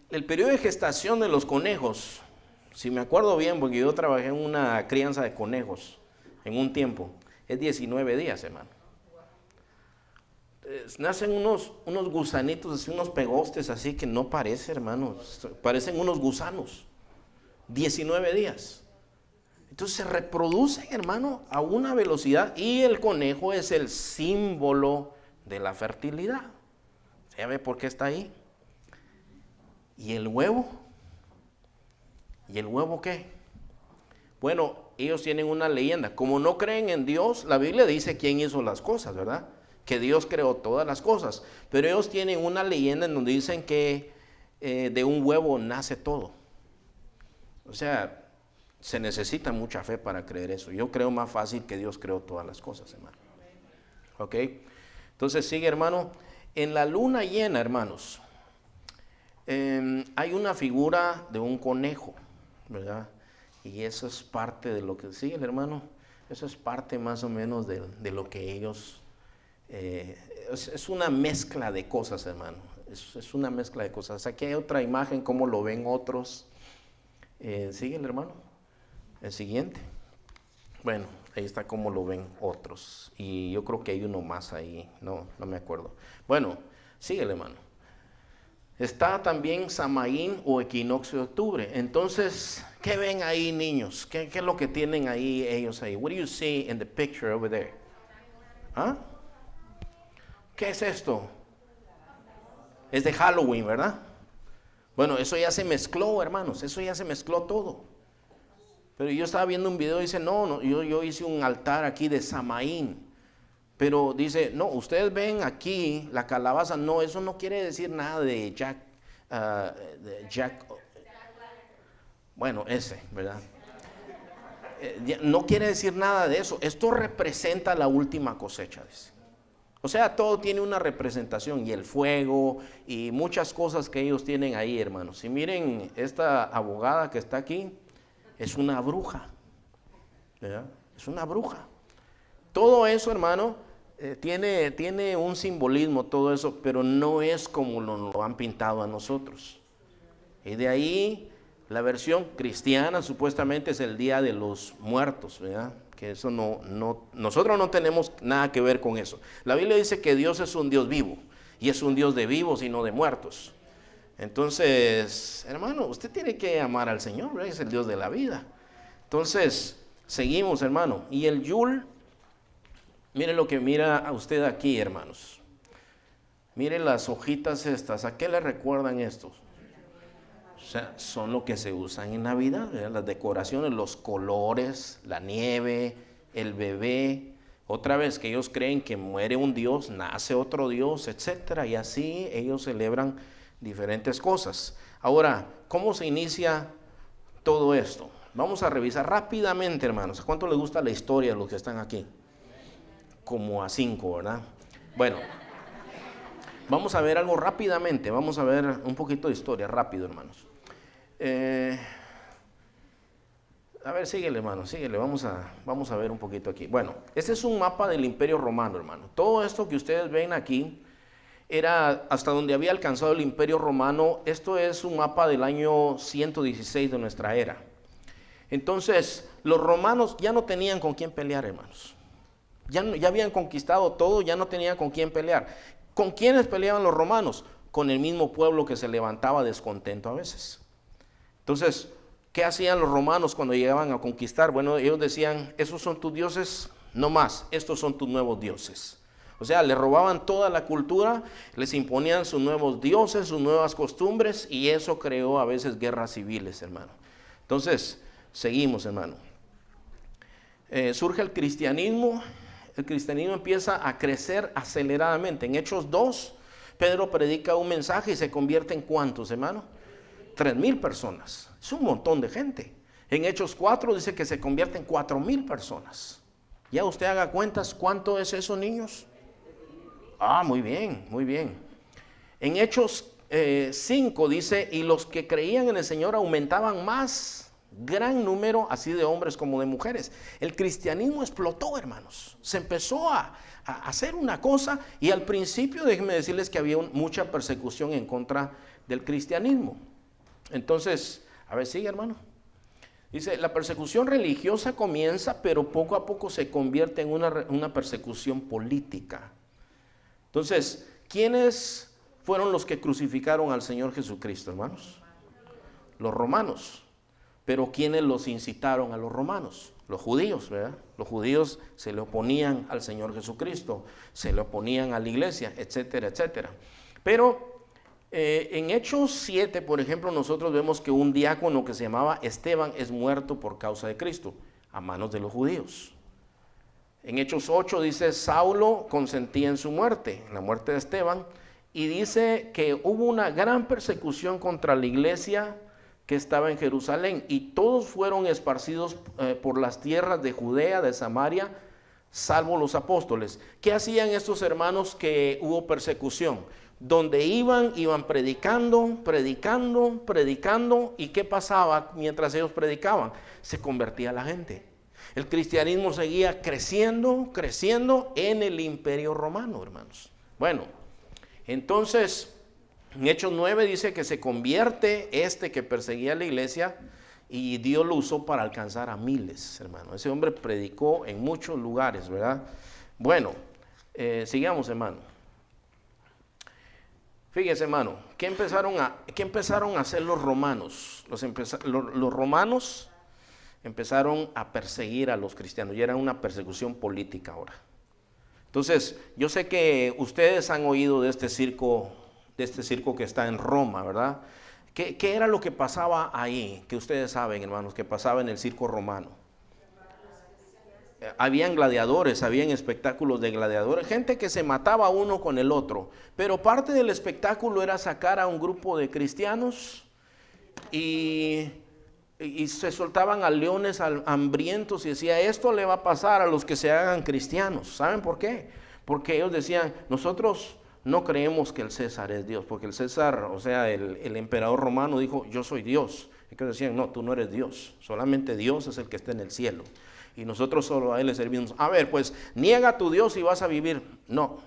el periodo de gestación de los conejos, si me acuerdo bien, porque yo trabajé en una crianza de conejos en un tiempo, es 19 días, hermano. Nacen unos gusanitos, así, unos pegostes así que no parece, hermano, parecen unos gusanos. 19 días. Entonces se reproducen, hermano, a una velocidad, y el conejo es el símbolo de la fertilidad. ¿Ya ve por qué está ahí? ¿Y el huevo? ¿Y el huevo qué? Bueno, ellos tienen una leyenda. Como no creen en Dios, la Biblia dice quién hizo las cosas, ¿verdad? Que Dios creó todas las cosas. Pero ellos tienen una leyenda en donde dicen que de un huevo nace todo. O sea, se necesita mucha fe para creer eso. Yo creo más fácil que Dios creó todas las cosas, hermano. ¿Ok? Entonces sigue, hermano. En la luna llena, hermanos, hay una figura de un conejo, ¿verdad? Y eso es parte de lo que sigue el hermano. Eso es parte más o menos de lo que ellos... es una mezcla de cosas, hermano. Es una mezcla de cosas. Aquí hay otra imagen, cómo lo ven otros. ¿Sigue el hermano? El siguiente. Bueno, ahí está cómo lo ven otros. Y yo creo que hay uno más ahí. No me acuerdo. Bueno, sigue el hermano. Está también Samaín o equinoccio de octubre. Entonces, ¿qué ven ahí, niños? ¿Qué es lo que tienen ahí ellos ahí? What do you see in the picture over there? ¿Ah? ¿Qué es esto? Es de Halloween, ¿verdad? Bueno, eso ya se mezcló, hermanos. Eso ya se mezcló todo. Pero yo estaba viendo un video y dice, no, yo hice un altar aquí de Samaín. Pero dice, no, ustedes ven aquí la calabaza, no, eso no quiere decir nada de Jack, bueno, ese, ¿verdad? No quiere decir nada de eso, esto representa la última cosecha, dice. O sea, todo tiene una representación, y el fuego, y muchas cosas que ellos tienen ahí, hermanos. Y miren, esta abogada que está aquí, es una bruja, ¿verdad? Es una bruja. Todo eso, hermano, tiene un simbolismo, todo eso, pero no es como lo han pintado a nosotros. Y de ahí la versión cristiana supuestamente es el Día de los Muertos, ¿verdad? Que eso nosotros no tenemos nada que ver con eso. La Biblia dice que Dios es un Dios vivo, y es un Dios de vivos y no de muertos. Entonces, hermano, usted tiene que amar al Señor, ¿verdad? Es el Dios de la vida. Entonces, seguimos, hermano. Y el Yul, mire lo que mira a usted aquí, hermanos. Mire las hojitas estas. ¿A qué le recuerdan estos? O sea, son lo que se usan en Navidad, ¿verdad? Las decoraciones, los colores, la nieve, el bebé. Otra vez que ellos creen que muere un Dios, nace otro Dios, etcétera. Y así ellos celebran diferentes cosas. Ahora, ¿cómo se inicia todo esto? Vamos a revisar rápidamente, hermanos. ¿A cuánto les gusta la historia de los que están aquí? Como a 5, ¿verdad? Bueno, vamos a ver algo rápidamente. Vamos a ver un poquito de historia, rápido, hermanos. A ver, síguele, hermano, síguele. Vamos a ver un poquito aquí. Bueno, este es un mapa del Imperio Romano, hermano. Todo esto que ustedes ven aquí era hasta donde había alcanzado el Imperio Romano. Esto es un mapa del año 116 de nuestra era. Entonces, los romanos ya no tenían con quién pelear, hermanos. Ya habían conquistado todo, ya no tenían con quién pelear. ¿Con quiénes peleaban los romanos? Con el mismo pueblo que se levantaba descontento a veces. Entonces, ¿qué hacían los romanos cuando llegaban a conquistar? Bueno, ellos decían, esos son tus dioses, no más, estos son tus nuevos dioses. O sea, le robaban toda la cultura, les imponían sus nuevos dioses, sus nuevas costumbres, y eso creó a veces guerras civiles, hermano. Entonces, seguimos, hermano. Surge el cristianismo empieza a crecer aceleradamente. En Hechos 2, Pedro predica un mensaje y se convierte en ¿cuántos, hermano? 3,000 personas. Es un montón de gente. En Hechos 4 dice que se convierte en 4,000 personas. Ya usted haga cuentas, ¿cuánto es eso, niños? Ah, muy bien, muy bien. En Hechos 5 dice, y los que creían en el Señor aumentaban más, gran número, así de hombres como de mujeres. El cristianismo explotó, hermanos. Se empezó a hacer una cosa, y al principio déjenme decirles que había mucha persecución en contra del cristianismo. Entonces, a ver, sigue, hermano. Dice, la persecución religiosa comienza, pero poco a poco se convierte en una persecución política. Entonces, ¿quiénes fueron los que crucificaron al Señor Jesucristo, hermanos? Los romanos. Pero ¿quiénes los incitaron a los romanos? Los judíos, ¿verdad? Los judíos se le oponían al Señor Jesucristo, se le oponían a la iglesia, etcétera, etcétera. Pero en Hechos 7, por ejemplo, nosotros vemos que un diácono que se llamaba Esteban es muerto por causa de Cristo, a manos de los judíos. En Hechos 8 dice, Saulo consentía en su muerte, en la muerte de Esteban, y dice que hubo una gran persecución contra la iglesia que estaba en Jerusalén, y todos fueron esparcidos por las tierras de Judea, de Samaria, salvo los apóstoles. ¿Qué hacían estos hermanos que hubo persecución? donde iban predicando, predicando, predicando. ¿Y qué pasaba mientras ellos predicaban? Se convertía la gente. El cristianismo seguía creciendo, creciendo en el Imperio Romano, hermanos. Bueno, entonces, en Hechos 9 dice que se convierte que perseguía a la iglesia y Dios lo usó para alcanzar a miles, hermano. Ese hombre predicó en muchos lugares, ¿verdad? Bueno, sigamos, hermano. Fíjese, hermano, ¿qué empezaron a hacer los romanos? Los romanos empezaron a perseguir a los cristianos, y era una persecución política ahora. Entonces, yo sé que ustedes han oído de este circo que está en Roma, ¿verdad? ¿Qué era lo que pasaba ahí? Que ustedes saben, hermanos, que pasaba en el circo romano. Habían gladiadores, habían espectáculos de gladiadores, gente que se mataba uno con el otro, pero parte del espectáculo era sacar a un grupo de cristianos y se soltaban a leones hambrientos y decía, esto le va a pasar a los que se hagan cristianos. ¿Saben por qué? Porque ellos decían, nosotros no creemos que el César es Dios, porque el César, o sea, el emperador romano dijo, yo soy Dios. Y que decían, no, tú no eres Dios, solamente Dios es el que está en el cielo. Y nosotros solo a Él le servimos. A ver, pues, niega a tu Dios y vas a vivir. No.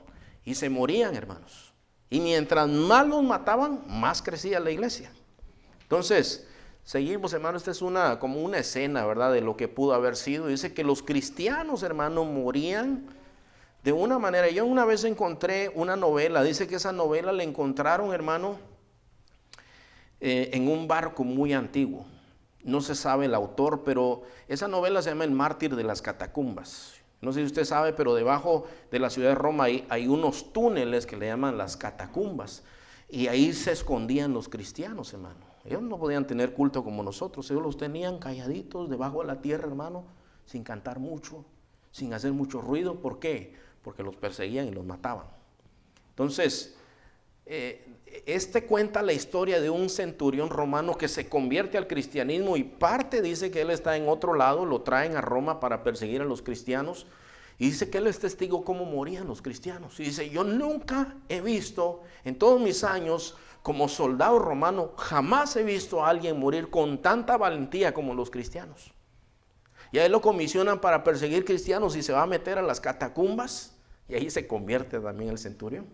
Y se morían, hermanos. Y mientras más los mataban, más crecía la iglesia. Entonces, seguimos, hermanos. Esta es como una escena, ¿verdad? De lo que pudo haber sido. Dice que los cristianos, hermanos, morían de una manera. Yo una vez encontré una novela. Dice que esa novela la encontraron, hermano, en un barco muy antiguo. No se sabe el autor, pero esa novela se llama El mártir de las catacumbas. No sé si usted sabe, pero debajo de la ciudad de Roma hay unos túneles que le llaman las catacumbas. Y ahí se escondían los cristianos, hermano. Ellos no podían tener culto como nosotros. Ellos los tenían calladitos debajo de la tierra, hermano, sin cantar mucho, sin hacer mucho ruido. ¿Por qué? Porque los perseguían y los mataban. Entonces, cuenta la historia de un centurión romano que se convierte al cristianismo y parte dice que él está en otro lado, lo traen a Roma para perseguir a los cristianos y dice que él es testigo cómo morían los cristianos. Y dice, yo nunca he visto en todos mis años como soldado romano, jamás he visto a alguien morir con tanta valentía como los cristianos. Y a él lo comisionan para perseguir cristianos y se va a meter a las catacumbas y ahí se convierte también el centurión.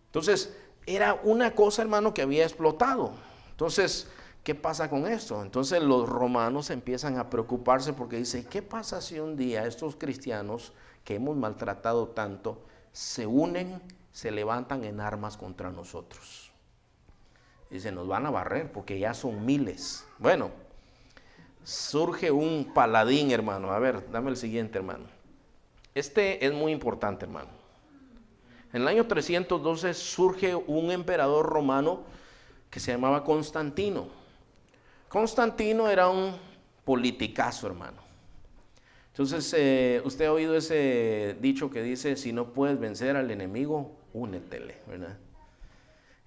Entonces, era una cosa, hermano, que había explotado. Entonces, ¿qué pasa con esto? Entonces los romanos empiezan a preocuparse porque dicen, ¿qué pasa si un día estos cristianos que hemos maltratado tanto se unen, se levantan en armas contra nosotros? Dicen, nos van a barrer porque ya son miles. Bueno, surge un paladín, hermano. A ver, dame el siguiente, hermano. Este es muy importante, hermano. En el año 312 surge un emperador romano que se llamaba Constantino. Constantino era un politicazo, hermano. Entonces, usted ha oído ese dicho que dice, si no puedes vencer al enemigo, únetele, ¿verdad?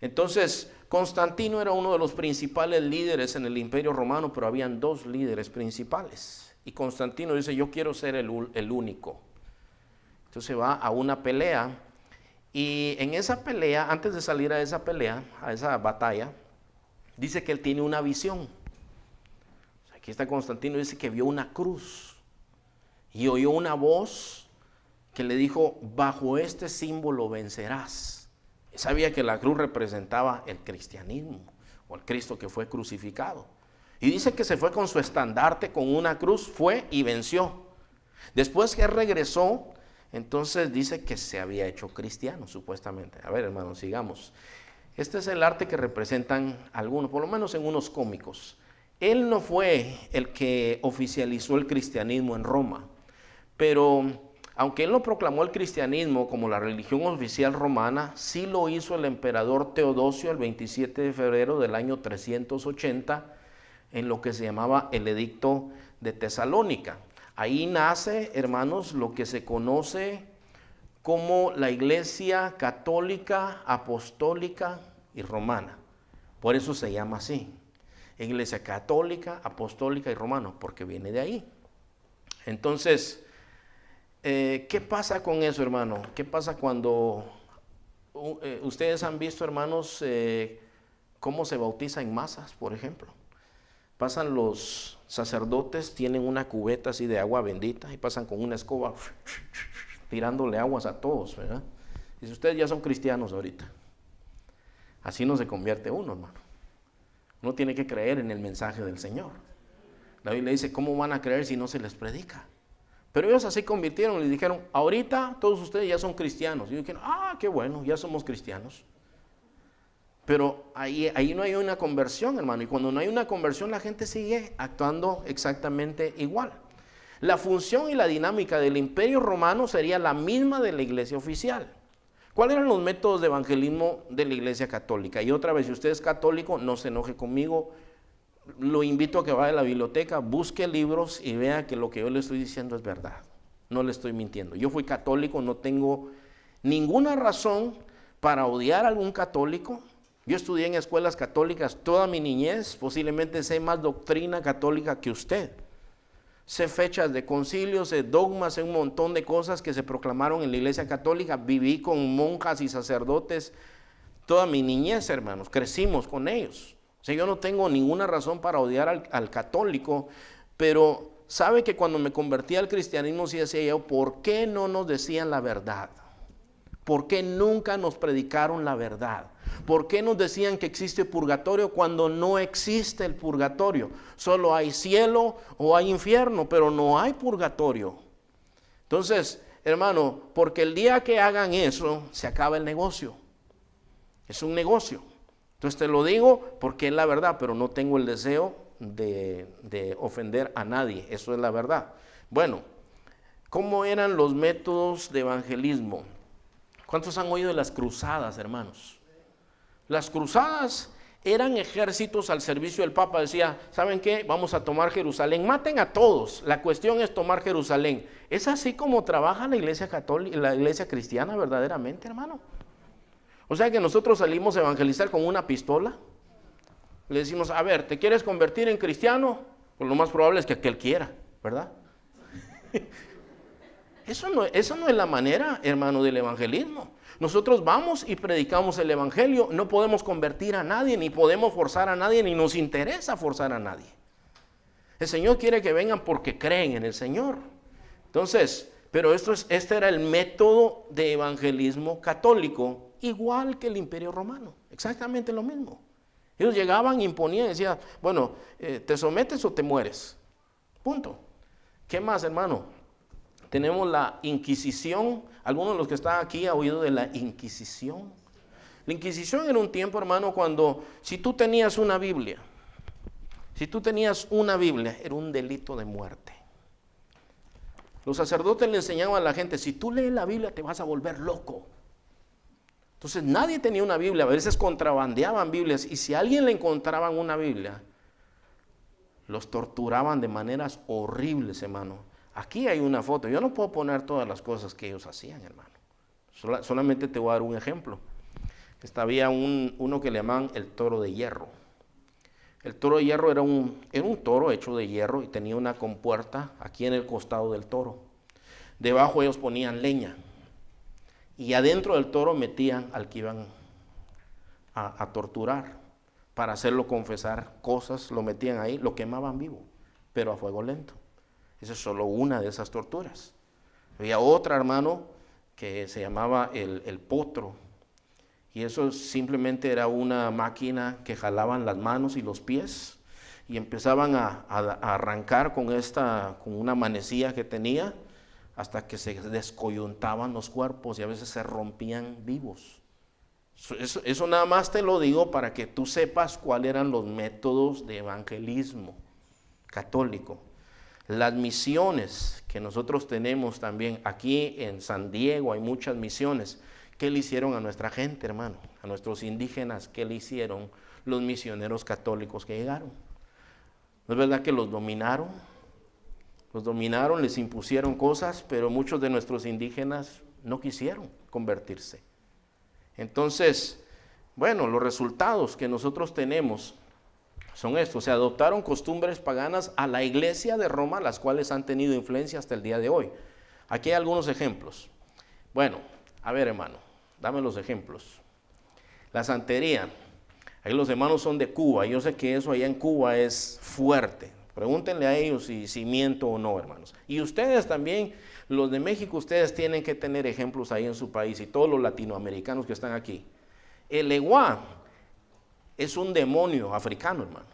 Entonces, Constantino era uno de los principales líderes en el Imperio Romano, pero habían dos líderes principales. Y Constantino dice, yo quiero ser el único. Entonces va a una pelea. Y en esa pelea, antes de salir a esa pelea, a esa batalla, dice que él tiene una visión. Aquí está Constantino, dice que vio una cruz y oyó una voz que le dijo, bajo este símbolo vencerás. Y sabía que la cruz representaba el cristianismo o el Cristo que fue crucificado. Y dice que se fue con su estandarte, con una cruz, fue y venció. Después que regresó, entonces dice que se había hecho cristiano, supuestamente. A ver, hermanos, sigamos. Este es el arte que representan algunos, por lo menos en unos cómicos. Él no fue el que oficializó el cristianismo en Roma, pero aunque él no proclamó el cristianismo como la religión oficial romana, sí lo hizo el emperador Teodosio el 27 de febrero del año 380, en lo que se llamaba el Edicto de Tesalónica. Ahí nace, hermanos, lo que se conoce como la Iglesia Católica, Apostólica y Romana. Por eso se llama así. Iglesia Católica, Apostólica y Romana, porque viene de ahí. Entonces, ¿qué pasa con eso, hermano? ¿Qué pasa cuando ustedes han visto, hermanos, cómo se bautiza en masas, por ejemplo. Pasan los sacerdotes, tienen una cubeta así de agua bendita y pasan con una escoba tirándole aguas a todos, ¿verdad? Y si ustedes ya son cristianos ahorita, así no se convierte uno, hermano. Uno tiene que creer en el mensaje del Señor. La Biblia dice, ¿cómo van a creer si no se les predica? Pero ellos así convirtieron, les dijeron, ahorita todos ustedes ya son cristianos. Y dijeron, qué bueno, ya somos cristianos. Pero ahí no hay una conversión, hermano. Y cuando no hay una conversión, la gente sigue actuando exactamente igual. La función y la dinámica del Imperio Romano sería la misma de la iglesia oficial. ¿Cuáles eran los métodos de evangelismo de la iglesia católica? Y otra vez, si usted es católico, no se enoje conmigo. Lo invito a que vaya a la biblioteca, busque libros y vea que lo que yo le estoy diciendo es verdad. No le estoy mintiendo. Yo fui católico, no tengo ninguna razón para odiar a algún católico. Yo estudié en escuelas católicas toda mi niñez, posiblemente sé más doctrina católica que usted. Sé fechas de concilios, sé dogmas, sé un montón de cosas que se proclamaron en la iglesia católica. Viví con monjas y sacerdotes toda mi niñez, hermanos, crecimos con ellos. O sea, yo no tengo ninguna razón para odiar al católico, pero sabe que cuando me convertí al cristianismo sí decía yo, ¿por qué no nos decían la verdad? ¿Por qué nunca nos predicaron la verdad? ¿Por qué nos decían que existe purgatorio cuando no existe el purgatorio? Solo hay cielo o hay infierno, pero no hay purgatorio. Entonces, hermano, porque el día que hagan eso, se acaba el negocio. Es un negocio. Entonces te lo digo porque es la verdad, pero no tengo el deseo de ofender a nadie. Eso es la verdad. Bueno, ¿cómo eran los métodos de evangelismo? ¿Cuántos han oído de las cruzadas, hermanos? Las cruzadas eran ejércitos al servicio del Papa. Decía, ¿saben qué? Vamos a tomar Jerusalén. Maten a todos. La cuestión es tomar Jerusalén. ¿Es así como trabaja la iglesia católica, la iglesia cristiana verdaderamente, hermano? O sea que nosotros salimos a evangelizar con una pistola. Le decimos, a ver, ¿te quieres convertir en cristiano? Pues lo más probable es que aquel quiera, ¿verdad? Eso no es la manera, hermano, del evangelismo. Nosotros vamos y predicamos el evangelio. No podemos convertir a nadie, ni podemos forzar a nadie, ni nos interesa forzar a nadie. El Señor quiere que vengan porque creen en el Señor. Entonces, pero este era el método de evangelismo católico, igual que el Imperio Romano, exactamente lo mismo. Ellos llegaban, imponían y decían, bueno, ¿te sometes o te mueres? Punto. ¿Qué más, hermano? Tenemos la Inquisición. Algunos de los que están aquí han oído de la Inquisición. La Inquisición era un tiempo, hermano, cuando si tú tenías una Biblia, era un delito de muerte. Los sacerdotes le enseñaban a la gente, si tú lees la Biblia te vas a volver loco. Entonces nadie tenía una Biblia, a veces contrabandeaban Biblias, y si a alguien le encontraban una Biblia, los torturaban de maneras horribles, hermano. Aquí hay una foto, yo no puedo poner todas las cosas que ellos hacían, hermano. Solamente te voy a dar un ejemplo. Había uno que le llamaban el toro de hierro. El toro de hierro era un toro hecho de hierro y tenía una compuerta aquí en el costado del toro. Debajo ellos ponían leña. Y adentro del toro metían al que iban a torturar para hacerlo confesar cosas, lo metían ahí, lo quemaban vivo, pero a fuego lento. Esa es solo una de esas torturas. Había otra, hermano, que se llamaba el potro, y eso simplemente era una máquina que jalaban las manos y los pies y empezaban a arrancar con una manecilla que tenía, hasta que se descoyuntaban los cuerpos y a veces se rompían vivos. Eso nada más te lo digo para que tú sepas cuáles eran los métodos de evangelismo católico. Las misiones que nosotros tenemos también aquí en San Diego, hay muchas misiones. ¿Qué le hicieron a nuestra gente, hermano? A nuestros indígenas, ¿qué le hicieron los misioneros católicos que llegaron? ¿No es verdad que los dominaron? Los dominaron, les impusieron cosas, pero muchos de nuestros indígenas no quisieron convertirse. Entonces, bueno, los resultados que nosotros tenemos son estos. Se adoptaron costumbres paganas a la iglesia de Roma, las cuales han tenido influencia hasta el día de hoy. Aquí hay algunos ejemplos. Bueno, a ver, hermano, Dame los ejemplos. La santería. Ahí los hermanos son de Cuba. Yo sé que eso allá en Cuba es fuerte. Pregúntenle a ellos si miento o no, hermanos. Y ustedes también, los de México, ustedes tienen que tener ejemplos ahí en su país y todos los latinoamericanos que están aquí. El Eguá es un demonio africano, hermano.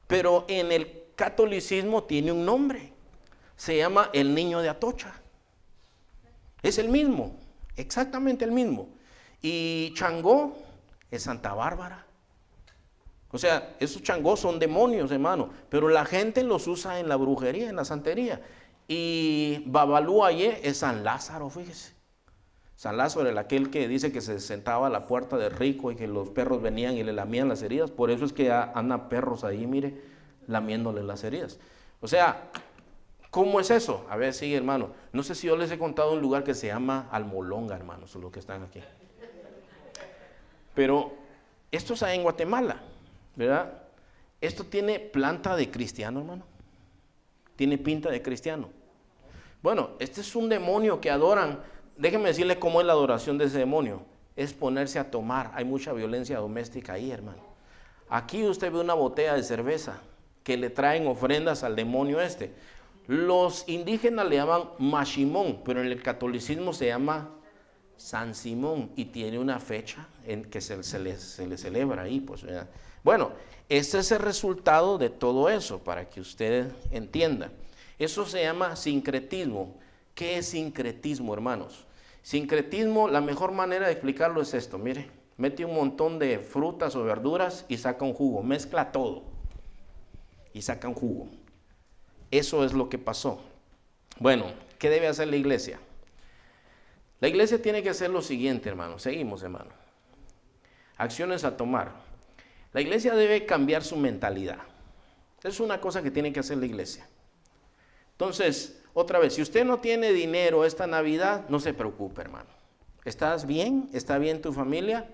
Pero en el catolicismo tiene un nombre. Se llama el niño de Atocha. Es el mismo, exactamente el mismo. Y Changó es Santa Bárbara. O sea, esos Changó son demonios, hermano, pero la gente los usa en la brujería, en la santería. Y Babalú Ayé es San Lázaro, fíjese. San Lázaro era aquel que dice que se sentaba a la puerta del rico y que los perros venían y le lamían las heridas. Por eso es que andan perros ahí, mire, lamiéndole las heridas. O sea, ¿cómo es eso? A ver, sí, hermano. No sé si yo les he contado un lugar que se llama Almolonga, hermanos, los que están aquí. Pero esto es ahí en Guatemala, ¿verdad? Esto tiene planta de cristiano, hermano. Tiene pinta de cristiano. Bueno, este es un demonio que adoran. Déjenme decirle cómo es la adoración de ese demonio. Es ponerse a tomar. Hay mucha violencia doméstica ahí, hermano. Aquí usted ve una botella de cerveza que le traen ofrendas al demonio este. Los indígenas le llaman Mashimón, pero en el catolicismo se llama San Simón y tiene una fecha en que se le celebra ahí. Pues, ¿verdad? Bueno, este es el resultado de todo eso, para que usted entienda. Eso se llama sincretismo. ¿Qué es sincretismo, hermanos? Sincretismo, la mejor manera de explicarlo es esto, mire. Mete un montón de frutas o verduras y saca un jugo. Mezcla todo y saca un jugo. Eso es lo que pasó. Bueno, ¿qué debe hacer la iglesia? La iglesia tiene que hacer lo siguiente, hermano. Seguimos, hermano. Acciones a tomar. La iglesia debe cambiar su mentalidad. Es una cosa que tiene que hacer la iglesia. Entonces, otra vez, si usted no tiene dinero esta Navidad, no se preocupe, hermano. ¿Estás bien? ¿Está bien tu familia?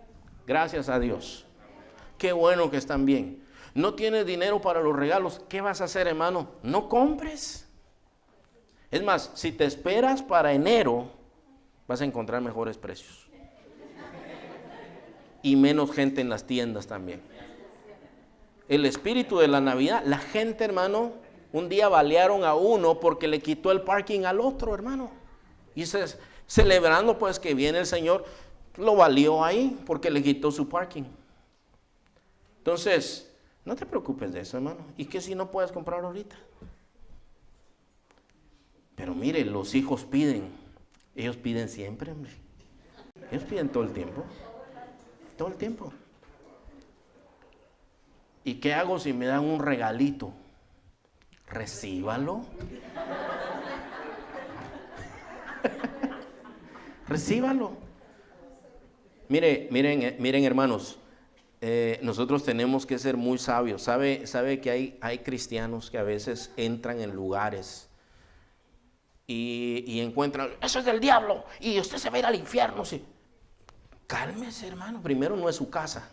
Gracias a Dios. Qué bueno que están bien. ¿No tienes dinero para los regalos? ¿Qué vas a hacer, hermano? No compres. Es más, si te esperas para enero, vas a encontrar mejores precios. Y menos gente en las tiendas también. El espíritu de la Navidad, la gente, hermano, un día balearon a uno porque le quitó el parking al otro, hermano. Y celebrando pues que viene el Señor, lo valió ahí porque le quitó su parking. Entonces, no te preocupes de eso, hermano. ¿Y qué si no puedes comprar ahorita? Pero mire, los hijos piden. Ellos piden siempre, hombre. Ellos piden todo el tiempo. Todo el tiempo. ¿Y qué hago si me dan un regalito? Recíbalo. Recíbalo. Miren, hermanos, nosotros tenemos que ser muy sabios. Sabe que hay cristianos que a veces entran en lugares y encuentran, eso es del diablo y usted se va a ir al infierno. Sí. Cálmese, hermano. Primero no es su casa.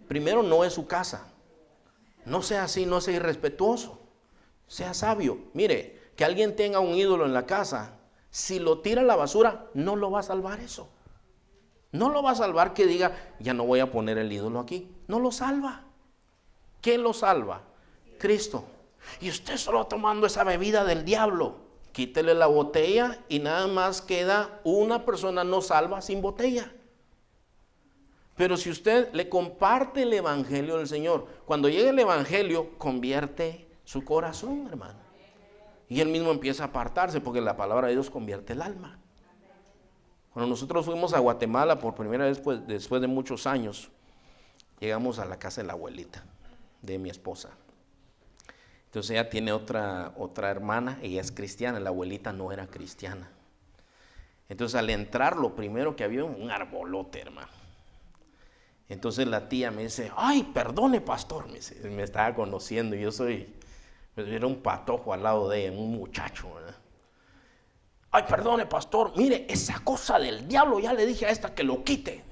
Primero no es su casa. No sea así, no sea irrespetuoso. Sea sabio. Mire, que alguien tenga un ídolo en la casa, si lo tira a la basura, no lo va a salvar eso. No lo va a salvar que diga, ya no voy a poner el ídolo aquí. No lo salva. ¿Qué lo salva? Cristo. Y usted solo tomando esa bebida del diablo. Quítele la botella y nada más queda una persona no salva sin botella. Pero si usted le comparte el evangelio del Señor, cuando llegue el evangelio, convierte su corazón, hermano. Y él mismo empieza a apartarse porque la palabra de Dios convierte el alma. Cuando nosotros fuimos a Guatemala por primera vez, pues, después de muchos años, llegamos a la casa de la abuelita de mi esposa. Entonces ella tiene otra hermana, ella es cristiana, la abuelita no era cristiana. Entonces al entrar, lo primero que había un arbolote, hermano. Entonces la tía me dice, ay, perdone, pastor, me estaba conociendo, y yo era un patojo al lado de ella, un muchacho, ¿verdad? Ay, perdone, pastor, mire, esa cosa del diablo, ya le dije a esta que lo quite.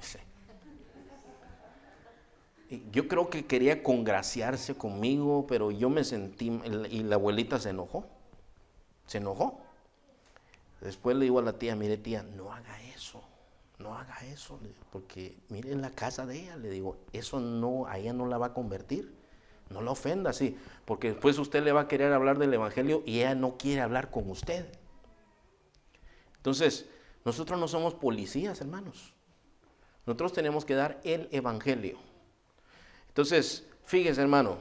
Yo creo que quería congraciarse conmigo, pero yo me sentí, y la abuelita se enojó. Se enojó. Después le digo a la tía, mire tía, no haga eso. no haga eso, le digo, porque mire en la casa de ella, le digo, eso no, a ella no la va a convertir. No la ofenda así, porque después usted le va a querer hablar del evangelio y ella no quiere hablar con usted. Entonces, nosotros no somos policías, hermanos. Nosotros tenemos que dar el evangelio. Entonces, fíjese, hermano,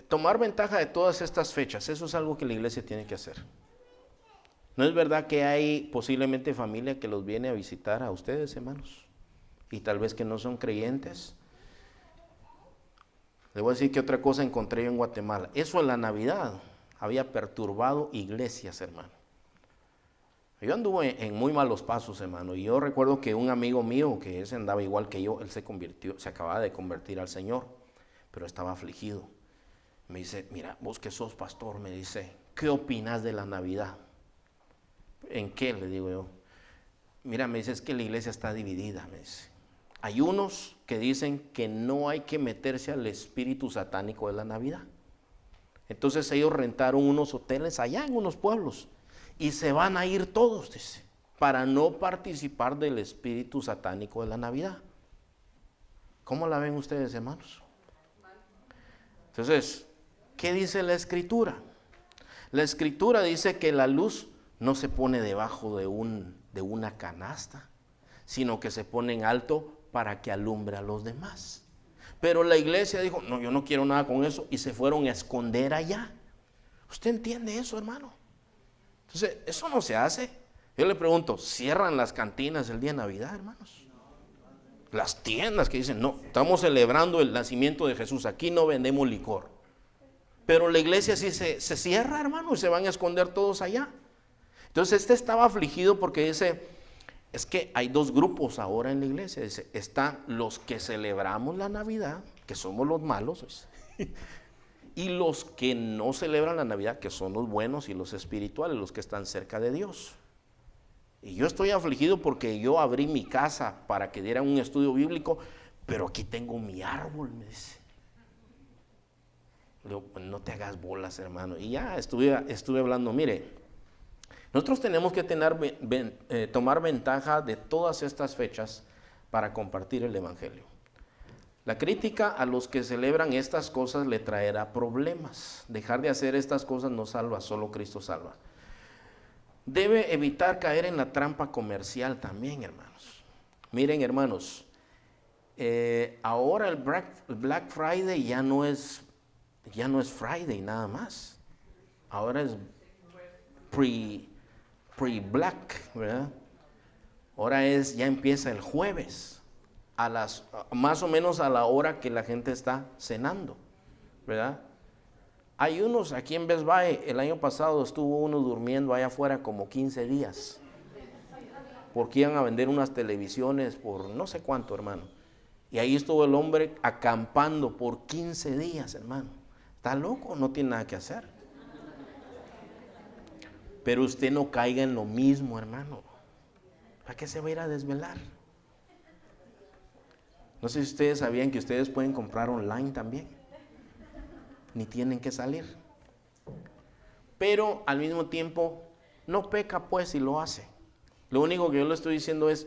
tomar ventaja de todas estas fechas, eso es algo que la iglesia tiene que hacer. ¿No es verdad que hay posiblemente familia que los viene a visitar a ustedes, hermanos? Y tal vez que no son creyentes. Le voy a decir que otra cosa encontré yo en Guatemala. Eso en la Navidad había perturbado iglesias, hermano. Yo anduve en muy malos pasos, hermano, y yo recuerdo que un amigo mío, que ese andaba igual que yo, él se convirtió, se acababa de convertir al Señor, pero estaba afligido. Me dice, mira, vos que sos pastor, me dice, ¿qué opinas de la Navidad? ¿En qué? Le digo yo. Mira, me dice, es que la iglesia está dividida, me dice. Hay unos que dicen que no hay que meterse al espíritu satánico de la Navidad. Entonces ellos rentaron unos hoteles allá en unos pueblos. Y se van a ir todos, dice, para no participar del espíritu satánico de la Navidad. ¿Cómo la ven ustedes, hermanos? Entonces, ¿qué dice la Escritura? La Escritura dice que la luz no se pone debajo de una canasta, sino que se pone en alto para que alumbre a los demás. Pero la iglesia dijo, no, yo no quiero nada con eso, y se fueron a esconder allá. ¿Usted entiende eso, hermano? Entonces, eso no se hace. Yo le pregunto, ¿cierran las cantinas el día de Navidad, hermanos? Las tiendas que dicen, no, estamos celebrando el nacimiento de Jesús, aquí no vendemos licor. Pero la iglesia sí se cierra, hermano, y se van a esconder todos allá. Entonces, este estaba afligido porque dice, es que hay dos grupos ahora en la iglesia. Dice, están los que celebramos la Navidad, que somos los malos, y los que no celebran la Navidad, que son los buenos y los espirituales, los que están cerca de Dios. Y yo estoy afligido porque yo abrí mi casa para que dieran un estudio bíblico, pero aquí tengo mi árbol, me dice. Le digo, pues no te hagas bolas, hermano. Y ya estuve hablando, mire, nosotros tenemos que tomar ventaja de todas estas fechas para compartir el evangelio. La crítica a los que celebran estas cosas le traerá problemas. Dejar de hacer estas cosas no salva, solo Cristo salva. Debe evitar caer en la trampa comercial también, hermanos. Miren, hermanos, ahora el Black Friday ya no es Friday nada más. Ahora es pre-Black, ¿verdad? Ahora ya empieza el jueves. Más o menos a la hora que la gente está cenando, ¿verdad? Hay unos aquí en Best Buy, el año pasado estuvo uno durmiendo allá afuera como 15 días, porque iban a vender unas televisiones por no sé cuánto, hermano. Y ahí estuvo el hombre acampando por 15 días, hermano. Está loco, no tiene nada que hacer. Pero usted no caiga en lo mismo, hermano. ¿Para qué se va a ir a desvelar? No sé si ustedes sabían que ustedes pueden comprar online también. Ni tienen que salir. Pero al mismo tiempo, no peca pues si lo hace. Lo único que yo le estoy diciendo es,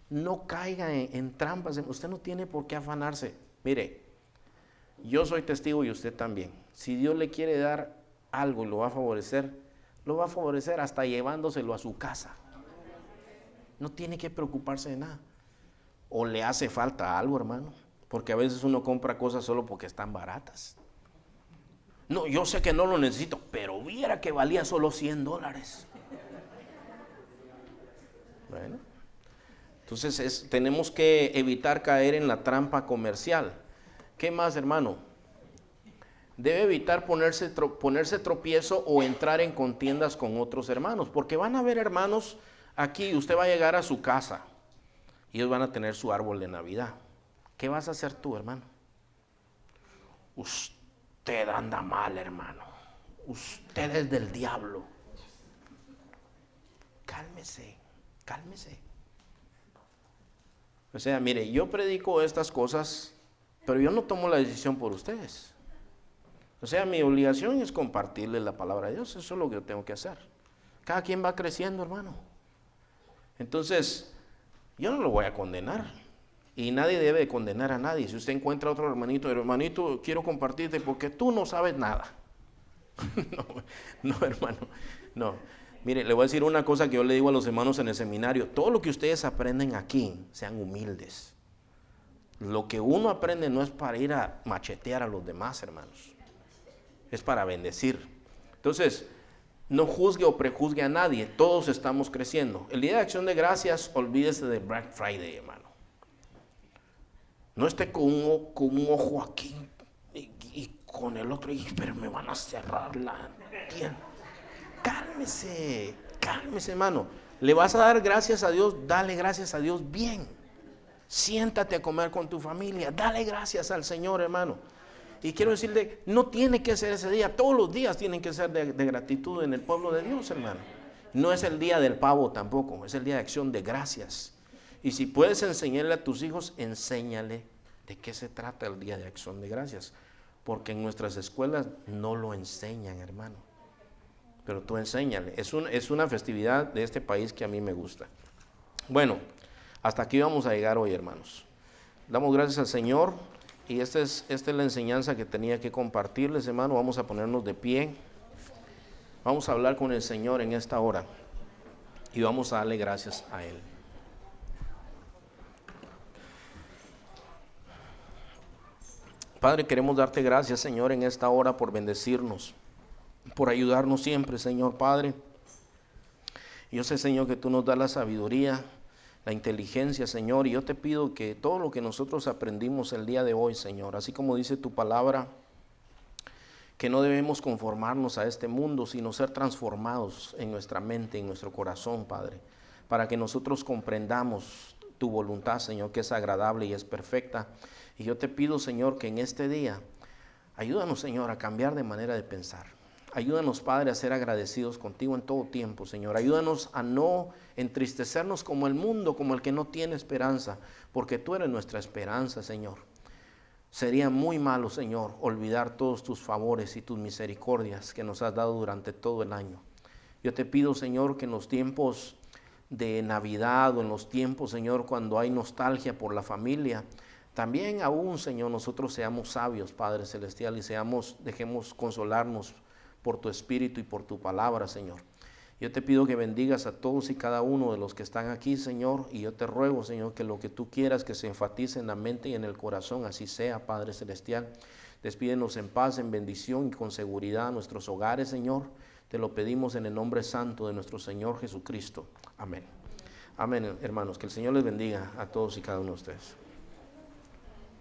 no caiga en trampas. Usted no tiene por qué afanarse. Mire, yo soy testigo y usted también. Si Dios le quiere dar algo y lo va a favorecer hasta llevándoselo a su casa. No tiene que preocuparse de nada. O le hace falta algo, hermano, porque a veces uno compra cosas solo porque están baratas. No, yo sé que no lo necesito, pero viera que valía solo $100. Bueno, entonces tenemos que evitar caer en la trampa comercial. ¿Qué más, hermano? Debe evitar ponerse tropiezo o entrar en contiendas con otros hermanos, porque van a haber hermanos aquí, usted va a llegar a su casa. Y ellos van a tener su árbol de Navidad. ¿Qué vas a hacer tú, hermano? Usted anda mal, hermano. Usted es del diablo. Cálmese. O sea, mire, yo predico estas cosas, pero yo no tomo la decisión por ustedes. O sea, mi obligación es compartirles la palabra de Dios. Eso es lo que yo tengo que hacer. Cada quien va creciendo, hermano. Entonces, Yo no lo voy a condenar. Y nadie debe de condenar a nadie. Si usted encuentra a otro hermanito, hermanito, quiero compartirte porque tú no sabes nada. No, hermano, no. Mire, le voy a decir una cosa que yo le digo a los hermanos en el seminario. Todo lo que ustedes aprenden aquí, sean humildes. Lo que uno aprende no es para ir a machetear a los demás, hermanos. Es para bendecir. Entonces, no juzgue o prejuzgue a nadie. Todos estamos creciendo. El día de Acción de Gracias, olvídese de Black Friday, hermano. No esté con un ojo aquí y con el otro, pero me van a cerrar la tienda. Cálmese, hermano. ¿Le vas a dar gracias a Dios? Dale gracias a Dios bien. Siéntate a comer con tu familia. Dale gracias al Señor, hermano. Y quiero decirle, no tiene que ser ese día. Todos los días tienen que ser de gratitud en el pueblo de Dios, hermano. No es el día del pavo tampoco. Es el día de Acción de Gracias. Y si puedes enseñarle a tus hijos, enséñale de qué se trata el día de Acción de Gracias. Porque en nuestras escuelas no lo enseñan, hermano. Pero tú enséñale. Es una festividad de este país que a mí me gusta. Bueno, hasta aquí vamos a llegar hoy, hermanos. Damos gracias al Señor. Y esta es la enseñanza que tenía que compartirles, hermano. Vamos a ponernos de pie. Vamos a hablar con el Señor en esta hora. Y vamos a darle gracias a Él. Padre, queremos darte gracias, Señor, en esta hora por bendecirnos, por ayudarnos siempre, Señor Padre. Yo sé, Señor, que tú nos das la sabiduría, la inteligencia, Señor, y yo te pido que todo lo que nosotros aprendimos el día de hoy, Señor, así como dice tu palabra, que no debemos conformarnos a este mundo, sino ser transformados en nuestra mente, en nuestro corazón, Padre, para que nosotros comprendamos tu voluntad, Señor, que es agradable y es perfecta. Y yo te pido, Señor, que en este día, ayúdanos, Señor, a cambiar de manera de pensar. Ayúdanos, Padre, a ser agradecidos contigo en todo tiempo, Señor. Ayúdanos a no entristecernos como el mundo, como el que no tiene esperanza, porque tú eres nuestra esperanza, Señor. Sería muy malo, Señor, olvidar todos tus favores y tus misericordias que nos has dado durante todo el año. Yo te pido, Señor, que en los tiempos de Navidad o en los tiempos, Señor, cuando hay nostalgia por la familia, también aún, Señor, nosotros seamos sabios, Padre Celestial, y dejemos consolarnos por tu Espíritu y por tu palabra, Señor. Yo te pido que bendigas a todos y cada uno de los que están aquí, Señor, y yo te ruego, Señor, que lo que tú quieras que se enfatice en la mente y en el corazón, así sea, Padre Celestial. Despídenos en paz, en bendición y con seguridad a nuestros hogares, Señor. Te lo pedimos en el nombre santo de nuestro Señor Jesucristo. Amén. Amén, hermanos. Que el Señor les bendiga a todos y cada uno de ustedes.